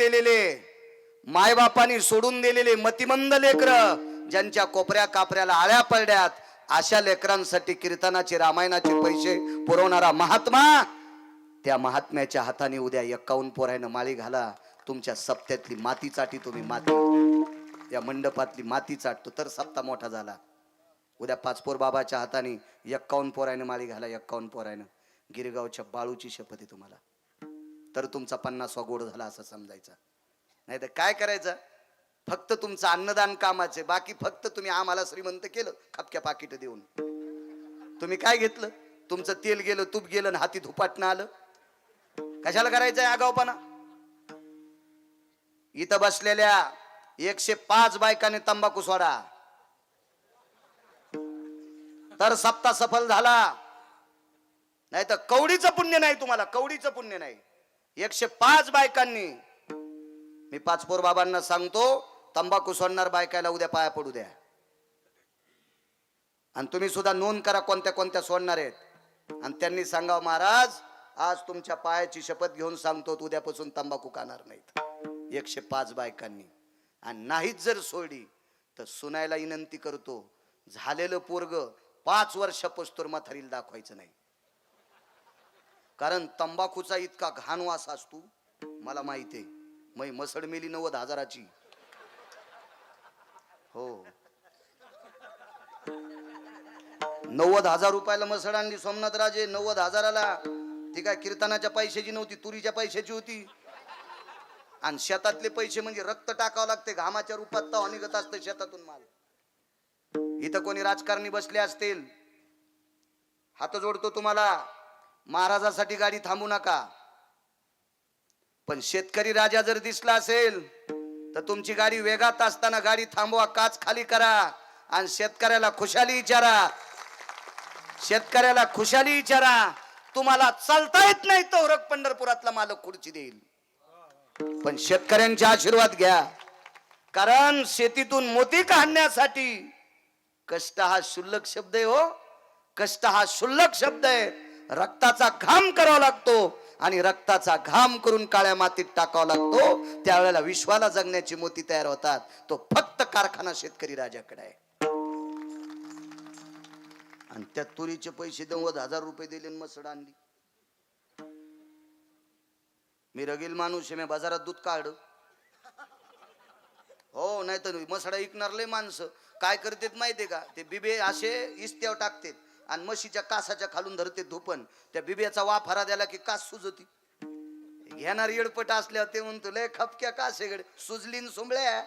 दिलेले मतिमंद लेकर, ज्यांच्या कोपऱ्या कापऱ्याला आळ्या पडल्यात, अशा लेकरांसाठी कीर्तनाचे रामायणाचे पैसे पुरवणारा महात्मा, त्या महात्म्याच्या हाताने उद्या 51 पोरायनं माळी घाला. तुमच्या सप्त्यातली माती चाटी तुम्ही, माती या मंडपातली माती चाटतो तर सप्ता मोठा झाला. उद्या पाचपोर बाबाच्या हाताने 51 पोरायनं माळी घाला. 51 पोरायनं. गिरगावच्या बाळूची शपथ आहे तुम्हाला. तर तुमचा 50वा गोड झाला असं समजायचा. नाही तर काय करायचं, फक्त तुमचं अन्नदान कामाचे, बाकी फक्त तुम्ही आम्हाला श्रीमंत केलं खपक्या पाकिट देऊन. तुम्ही काय घेतलं? तुमचं तेल गेलं, तूप गेलं आणि हाती धुपाटणं आलं. कशाला करायचंय आगाऊपणा? इथं बसलेल्या 105 बायकांनी तंबाखू सोडा तर सप्ताह सफल झाला. नाही तर कवडीचं पुण्य नाही तुम्हाला, कवडीचं पुण्य नाही. 105 बायकांनी. मी पाचपोर बाबांना सांगतो, तंबाखू सोडणार बायकाला उद्या पाया पडू द्या. आणि तुम्ही सुद्धा नोंद करा कोणत्या कोणत्या सोडणार आहेत. आणि त्यांनी सांगावं, महाराज आज तुमच्या पायाची शपथ घेऊन सांगतो, उद्यापासून तंबाखू खाणार नाहीत. 105 बायकांनी. आणि नाहीच जर सोडली तर सुनायला विनंती करतो, झालेलं पोरग 5 वर्षापासून म्हातारीला दाखवायचं नाही. कारण तंबाखूचा इतका घाण वास असतो मला माहिती आहे. मै मसड मेली 90,000ची. हो, 90,000 रुपयाला मसड आणली सोमनाथ राजे. 90,000ला ती काय कीर्तनाच्या पैशाची नव्हती, तुरीच्या पैशाची होती. आणि शेतातले पैसे म्हणजे रक्त टाकावं लागते, घामाच्या रूपात तर निघत असतं शेतातून माल. इथं कोणी राजकारणी बसले असतील, हात जोडतो तुम्हाला, महाराजासाठी गाडी थांबू नका. पण शेतकरी राजा जर दिसला असेल तर तुमची गाडी वेगात असताना गाडी थांबवा, काच खाली करा आणि शेतकऱ्याला खुशाली विचारा. शेतकऱ्याला खुशाली विचारा. तुम्हाला चालता येत नाही तो रक पंढरपुरातला मालक खुर्ची देईल, पण शेतकऱ्यांचे आशीर्वाद घ्या. कारण शेतीतून मोती काढण्यासाठी कष्ट हा शुल्लक शब्द आहे. हो, कष्ट हा शुल्लक शब्द आहे. रक्ताचा घाम करावा लागतो आणि रक्ताचा घाम करून काळ्या मातीत टाकावा लागतो. त्यावेळेला विश्वाला जगण्याची मोती तयार होतात. तो फक्त कारखाना शेतकरी राजाकडे आहे. आणि त्या तुरीचे पैसे 90,000 रुपये दिले, मसड आणली. मी रगील माणूस आहे, मी बाजारात दूध काढ. हो, नाही तर मसडा विकणार लय माणसं काय करतात माहितीये का, ते बिबे असे इस्त्यावर टाकतात आणि म्हशीच्या कासाच्या खालून धरते धुपन. त्या बिब्याचा वाफारा द्याला की कास सुजती. घेणार येडपट असल्यावर ते म्हणतो लय खपक्या कास आहे सुजलीन सुंबळ्या.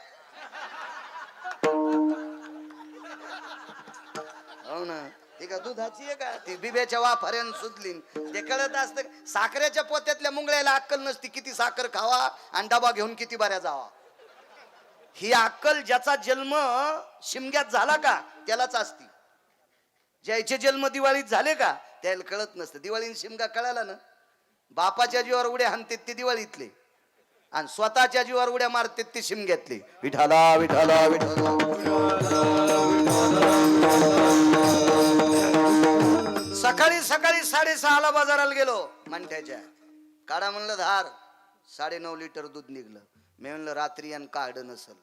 हो ना, ती का दुधाची आहे का, ती बिब्याच्या वाफाऱ्यान सुजलीन. ते कळत असतं. साखरेच्या पोत्यातल्या मुंगळ्याला अक्कल नसती किती साखर खावा आणि डबा घेऊन किती बाऱ्या जावा. ही अक्कल ज्याचा जन्म शिमग्यात झाला का त्यालाच असती. ज्याचे जन्म दिवाळीत झाले का त्याला कळत नसतं. दिवाळीत शिमगा कळाला ना, बापाच्या जीवावर उड्या हाणतात ते दिवाळीतले आणि स्वतःच्या जीवावर उड्या मारतात ते शिमग्यातले. विठाला विठाला विठाला. सकाळी सकाळी 6:30ला बाजाराला गेलो मंठ्याच्या. काढा म्हणलं धार, 9.5 लिटर दूध निघलं. मी म्हणलं रात्री आणि काढ नसल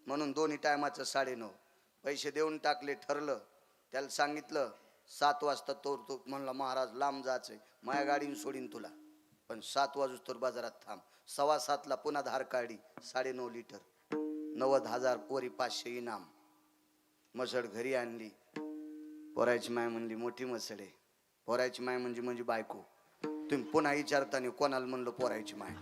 म्हणून दोन्ही टायमाचं 9.5 पैसे देऊन टाकले. ठरलं. त्याला सांगितलं 7 वाजता तोर तो. म्हणला महाराज लांब जायचंय, माझ्या गाडीने सोडीन तुला, पण 7 वाजूस्तोवर बाजारात थांब. 7:15ला पुन्हा धार काढी 9.5 लिटर. 90,000 पोरी 500 इनाम. मसड घरी आणली. पोरायची माय म्हणली मोठी मसड आहे. पोरायची माय म्हणजे बायको. तुम्ही पुन्हा विचारताना कोणाला म्हणलं पोरायची माय,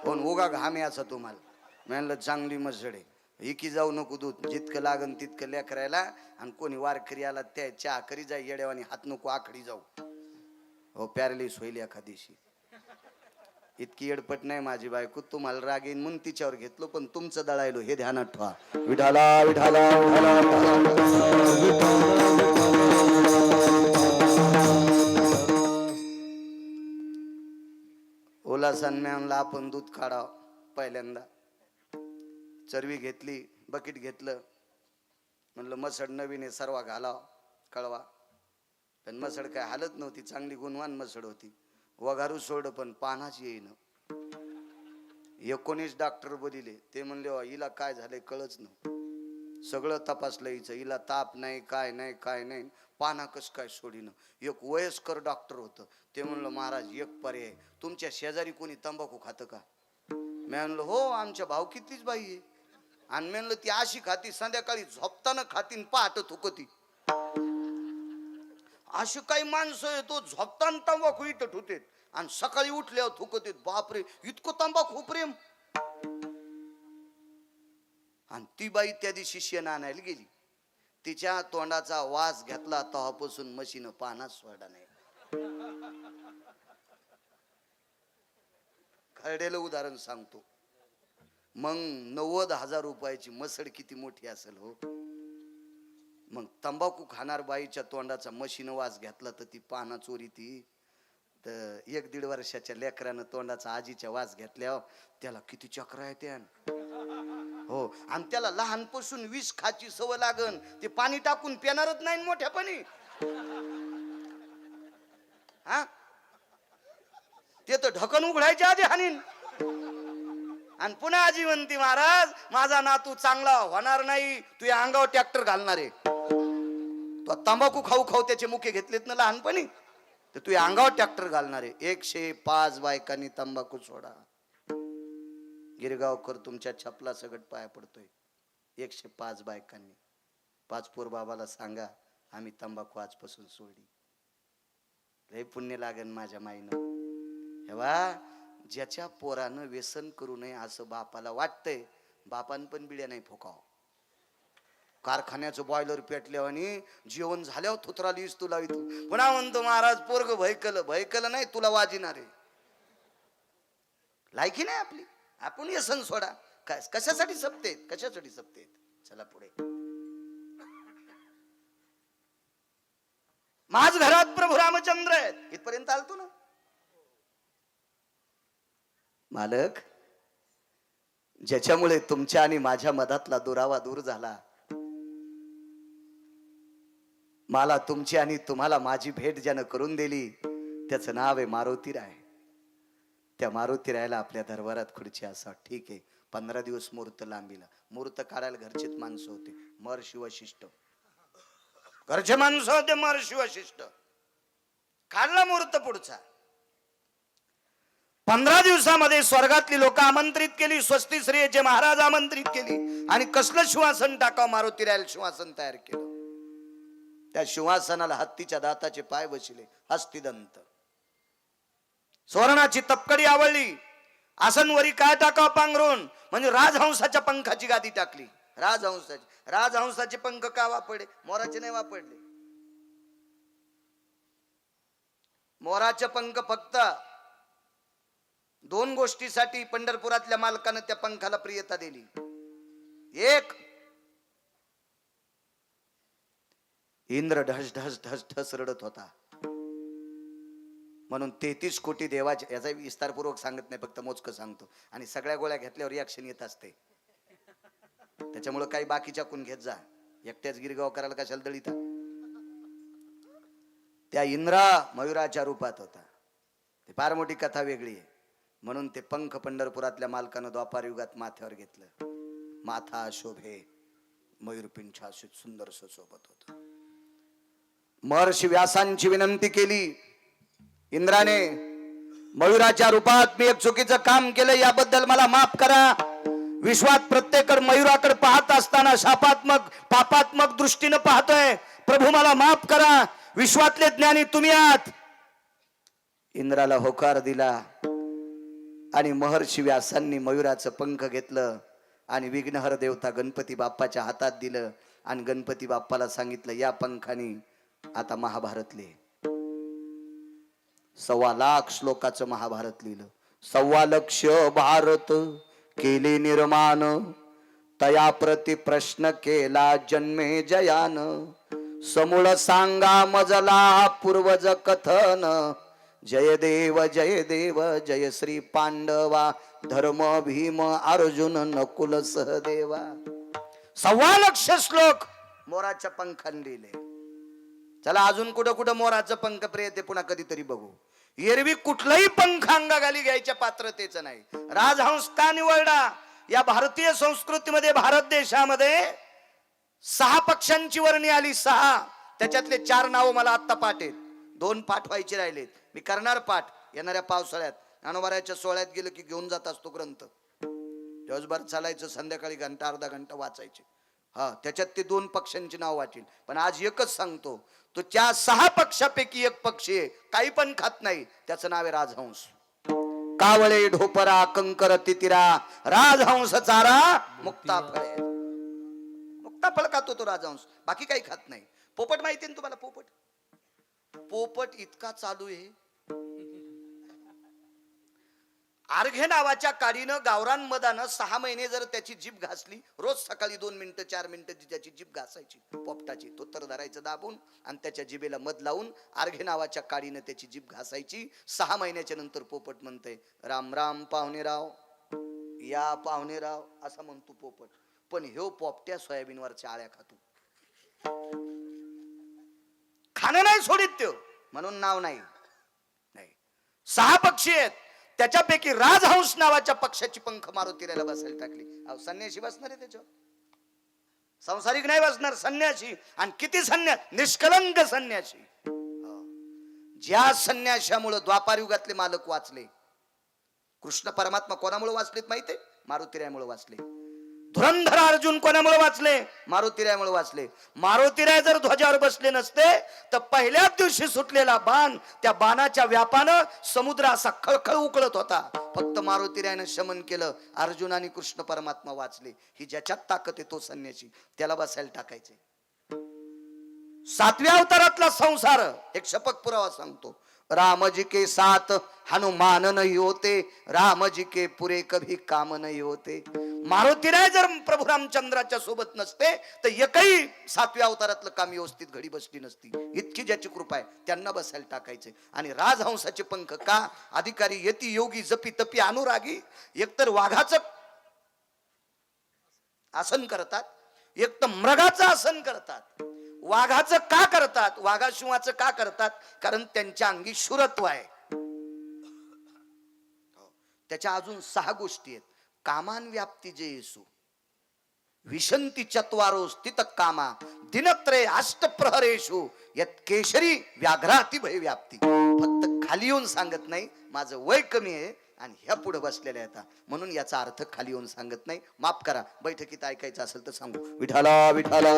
कोण उगा घामे असा तुम्हाला. म्हणलं चांगली मसड आहे, इकी जाऊ नको दूध, जितकं लागन तितकं लेकरायला. आणि कोणी वारकरी आला त्या चहा करी जाय येड्यावानी, हात नको आखडी जाऊ. हो, पॅरलिस होईल एखादीशी. इतकी येडपट नाही माझी बायको, तुम्हाला राग येईन म्हणून तिच्यावर घेतलो, पण तुमचं दळायलो हे ध्यानात ठेवा. विठाला विठाला ओलासन म्हणला आपण दूध काढाव. पहिल्यांदा चरवी घेतली, बकेट घेतलं. म्हणलं मसड नवीन आहे, सर्वा घालाव कळवा. पण मसड काय हालत नव्हती, चांगली गुणवान मसड होती. वगारू सोड पण पानाच येईन. 19 डॉक्टर बदिले. ते म्हणले हिला काय झालंय कळच ना. सगळं तपासलं हिचं, हिला ताप नाही काय नाही काय नाही, पाना कस काय सोडीनं. एक वयस्कर डॉक्टर होतं. ते म्हणलं महाराज एक पर्याय, तुमच्या शेजारी कोणी तंबाखू खातं का? मी म्हणलं हो आमच्या भावकीतलीच बाई आहे. आणि मी म्हणलं ती अशी खाती संध्याकाळी झोपताना खातीन पहाट थुकती. अशी काही माणसं आहे तो झोपताना तंबाखू इथं होते आणि सकाळी उठल्यावर थुकत. बापरे इतकं तंबाखू प्रेम. आणि ती बाई त्या दिवशी शेण आणायला गेली. तिच्या तोंडाचा वास घेतला तेव्हापासून मशीन पानात सोडा नाही. खरडेलं उदाहरण सांगतो. मग 90,000 रुपयाची मसड किती मोठी असेल हो. मग तंबाखू खाणार बाईच्या तोंडाचा मशीन वास घेतला तर ती पाना चोरी ती. तर 1-1.5 वर्षाच्या लेकरानं तोंडाचा आजीच्या वास घेतल्यावर त्याला किती चक्र येते हो. आणि त्याला लहानपासून विष खाची सवय लागन. ते पाणी टाकून पिणारच नाही मोठ्या पाणी. हा ते तर ढकन उघडायच्या आधी हानीन. आणि पुन्हा आजी म्हणती महाराज माझा नातू चांगला होणार नाही, तू या अंगावर ट्रॅक्टर घालणार आहे. तो तंबाखू खाऊ खाऊ त्याचे मुके घेतलेत ना लहानपणी, तर तू या अंगावर ट्रॅक्टर घालणार आहे. 105 बायकांनी तंबाखू सोडा. गिरगावकर तुमच्या छपला सगट पाया पडतोय. 105 बायकांनी. 5 पोर बाबाला सांगा आम्ही तंबाखू आजपासून सोडली. लय पुण्य लागन माझ्या माईनं. हेवा ज्याच्या पोरानं व्यसन करू नये असं बापाला वाटतंय, बापान पण बिड्या नाही फोकाव. कारखान्याचं बॉयलर पेटल्यावर आणि जेवण झाल्यावर थुतरालीस तुला इथं पुन्हा म्हणतो महाराज पोरग भयकल नाही तुला वाजिणार आहे. लायकी नाही आपली. आपण व्यसन सोडा. कशासाठी सपतेत कशासाठी सपतेत. चला पुढे. माझ घरात प्रभू रामचंद्र आहेत इथपर्यंत आलतो ना. मालक ज्याच्यामुळे तुमच्या आणि माझ्या मधातला दुरावा दूर झाला, मला तुमची आणि तुम्हाला माझी भेट ज्यानं करून दिली त्याचं नाव आहे मारुतीराय. त्या मारुतीरायला आपल्या दरबारात खुर्ची असा. ठीक आहे 15 दिवस मुहूर्त लांबीला. मुहूर्त काढायला घरचेच माणसं होते. महर्षी वशिष्ठ घरचे माणसं होते. महर्षी वशिष्ठ काढला मुहूर्त पुढचा. 15 दिवसामध्ये स्वर्गातली लोक आमंत्रित केली. स्वस्ती श्रीचे महाराज आमंत्रित केली. आणि कसलं शिवासन टाकाव मारुतीरायला शिवासन तयार केलं. त्या शिवासनाला हत्तीच्या दाताचे पाय बसले. हस्तिदंत सुवर्णाची तपकडी आवडली. आसनवरी काय टाकाव पांघरून, म्हणजे राजहंसाच्या पंखाची गादी टाकली. राजहंसाचे पंख का वापरले, मोराचे नाही वापरले. मोराचे पंख फक्त 2 गोष्टीसाठी पंढरपुरातल्या मालकानं त्या पंखाला प्रियता दिली. एक, इंद्र ढस ढस ढस ढस रडत होता म्हणून 33 कोटी देवाचे. याचा विस्तारपूर्वक सांगत नाही, फक्त मोजकं सांगतो. आणि सगळ्या गोळ्या घेतल्यावर रिॲक्शन येत असते, त्याच्यामुळे काही बाकीच्या कोण घेत जा. एकट्याच गिरगाव करायला कशाला दळीता. त्या इंद्रा मयुराच्या रूपात होता. ते फार मोठी कथा वेगळी आहे. म्हणून ते पंख पंढरपुरातल्या मालकानं द्वापार युगात माथ्यावर घेतलं. माथा शोभे मयूरपिंछा सुंदर सोबत होत. महर्षी व्यासांची विनंती केली. इंद्राने मयुराच्या रूपात मी एक चुकीचं काम केलं, याबद्दल मला माफ करा. विश्वात प्रत्येक मयुराकडे पाहत असताना शापात्मक पापात्मक दृष्टीनं पाहतोय. प्रभू मला माफ करा. विश्वातले ज्ञानी तुम्ही आहात. इंद्राला होकार दिला आणि महर्षी व्यासांनी मयुराचं पंख घेतलं आणि विघ्नहर देवता गणपती बाप्पाच्या हातात दिलं. आणि गणपती बाप्पाला सांगितलं या पंखाने आता महाभारत लिह. 1.25 लाख श्लोकाचं महाभारत लिहिलं. 1.25 लाख भारत केले निर्माण, तया प्रति प्रश्न केला जन्मे जयान. समूळ सांगा मजला पूर्वज कथन, जय देव जय श्री पांडवा, धर्म भीम अर्जुन नकुल सहदेवा. 1.25 लाख श्लोक मोराच्या पंखाने लिहिले. चला अजून कुठं कुठं मोराचं पंख प्रिय ते पुन्हा कधीतरी बघू. एरवी कुठलाही पंख अंगाखाली घ्यायच्या पात्रतेचं नाही. राजहंस का निवडला? या भारतीय संस्कृतीमध्ये, भारत देशामध्ये 6 पक्ष्यांची वर्णी आली, 6. त्याच्यातले 4 नाव मला आत्ता पाठ आहेत. 2 पाठ व्हायचे राहिलेत. मी करणार पाठ येणाऱ्या पावसाळ्यात. ज्ञानोबाराच्या सोहळ्यात गेलं की घेऊन जात असतो ग्रंथ. दिवसभर चालायचं, संध्याकाळी घंटा अर्धा घंटा वाचायचे. त्याच्यात ते 2 पक्ष्यांची नाव वाटेल. पण आज एकच सांगतो, तो त्या 6 पक्षापैकी एक पक्षी आहे, काही पण खात नाही. त्याचं नाव आहे राजहंस. कावळे ढोपरा कंकर तितिरा, राजहंस चारा मुक्ताफळ. मुक्ताफळ खातो तो राजहंस, बाकी काही खात नाही. पोपट माहिती ना तुम्हाला? पोपट इतका चालू आहे. अर्घे नावाच्या काडीनं गावरान मदानं 6 महिने जर त्याची जीभ घासली, रोज सकाळी 2 मिनिटं 4 मिनिटं त्याची जीभ घासायची पोपटाची. तो तर धरायचं दाबून आणि त्याच्या जिभेला मध लावून अर्घे नावाच्या काडीनं त्याची जीभ घासायची. 6 महिन्याच्या नंतर पोपट म्हणतंय, राम राम पाहुणेराव, या पाहुणेराव, असा म्हणतो पोपट. पण ह्यो पोपट्या सोयाबीनवरच्या आळ्या खातो, खाणं नाही सोडित त्यो, म्हणून नाव नाही. 6 पक्षी आहेत, त्याच्यापैकी राजहंस नावाच्या पक्षाची पंख मारुतीला बसायला टाकली. संन्यासी बसणार आहे त्याच्यावर, संसारिक नाही बसणार, संन्यासी. आणि किती संन्यास, निष्कलंक संन्यासी. ज्या संन्याशामुळे द्वापार युगातले मालक वाचले. कृष्ण परमात्मा कोणामुळे वाचलेत माहितीये? मारुतीरायामुळे वाचले. धुरंधर अर्जुन कोणामुळे वाचले? मारुतीरायामुळे वाचले. मारुतीराय जर ध्वजावर बसले नसते तर पहिल्याच दिवशी सुटलेला बाण, त्या बाणाच्या व्यापानं समुद्र असा खळखळ उकळत होता. फक्त मारुतीरायानं शमन केलं, अर्जुन आणि कृष्ण परमात्मा वाचले. ही ज्याच्यात ताकद आहे तो संन्यासी, त्याला बसायला टाकायचे. 7व्या अवतारातला संसार एक शपथ पुरावा सांगतो. रामजी के साथ हनुमान नहीं होते, रामजी के पुरे कभी काम नहीं होते. मारुतीराय जर प्रभू रामचंद्राच्या सोबत नसते तर एकही 7व्या अवतारातलं काम व्यवस्थित घडी बसली नसती. इतकी ज्याची कृपा आहे त्यांना बसायला टाकायचे. आणि राजहंसाचे पंख का? अधिकारी यती योगी जपी तपी अनुरागी एकतर वाघाचं आसन करतात, एक तर मृगाचं आसन करतात. वाघाचं का करतात? वाघाशिवाचं का करतात? कारण त्यांच्या अंगी शूरत्व आहे. त्याच्या अजून 6 गोष्टी आहेत. कामान व्याप्ती जे येसु, विशंती चत्वारो स्थित कामा, दिनत्रय अष्टप्रहरेषु यत केशरी व्याघ्राती भय व्याप्ती. फक्त खाली येऊन सांगत नाही, माझं वय कमी आहे आणि ह्या पुढे बसलेल्या आहेत म्हणून याचा अर्थ खाली येऊन सांगत नाही. माफ करा, बैठकीत ऐकायचं असेल तर सांगू. विठाला विठाला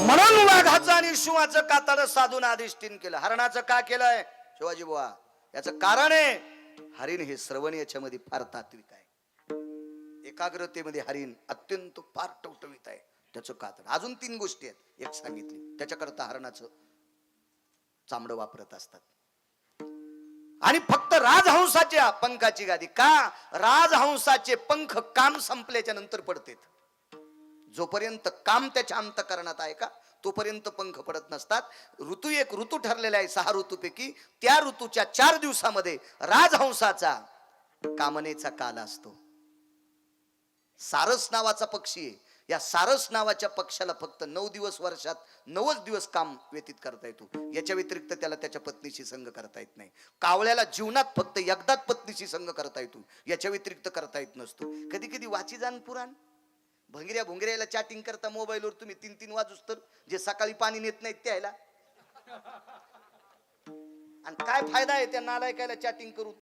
म्हणून वाघाचं आणि शिवाचं कातड साधून अधिष्ठीन केलं. हरणाचं का केलंय शिवाजी बुवा? याचं कारण आहे, हरिण हे श्रवण याच्यामध्ये फार तात्विक आहे. एकाग्रतेमध्ये हरिण अत्यंत फार टवटवीत आहे. त्याचं कातड. अजून 3 गोष्टी आहेत, एक सांगितली. त्याच्याकरता हरणाचं चामडं वापरत असतात. आणि फक्त राजहंसाच्या पंखाची गादी का? राजहंसाचे पंख काम संपल्याच्या नंतर पडतात. जोपर्यंत काम त्याच्या अंतःकरणात आहे का तोपर्यंत पंख पडत नसतात. एक ऋतू ठरलेला आहे 6 ऋतूपैकी. त्या ऋतूच्या 4 दिवसामध्ये राजहंसाचा कामनेचा काल असतो. सारस नावाचा पक्षी आहे. या सारस नावाच्या पक्षाला फक्त 9 दिवस वर्षात 9च दिवस काम व्यतीत करता येतो. याच्या व्यतिरिक्त त्याला त्याच्या पत्नीशी संग करता येत नाही. कावळ्याला जीवनात फक्त एकदाच पत्नीशी संग करता येतो, याच्या व्यतिरिक्त करता येत नसतो. कधी कधी वाची जाण पुराण. भुंगऱ्याला चॅटिंग करता मोबाईलवर तुम्ही 3-3 वाजूस तर जे सकाळी पाणी नेत नाहीत त्याला. आणि काय फायदा आहे त्या नालायकाला चॅटिंग करून?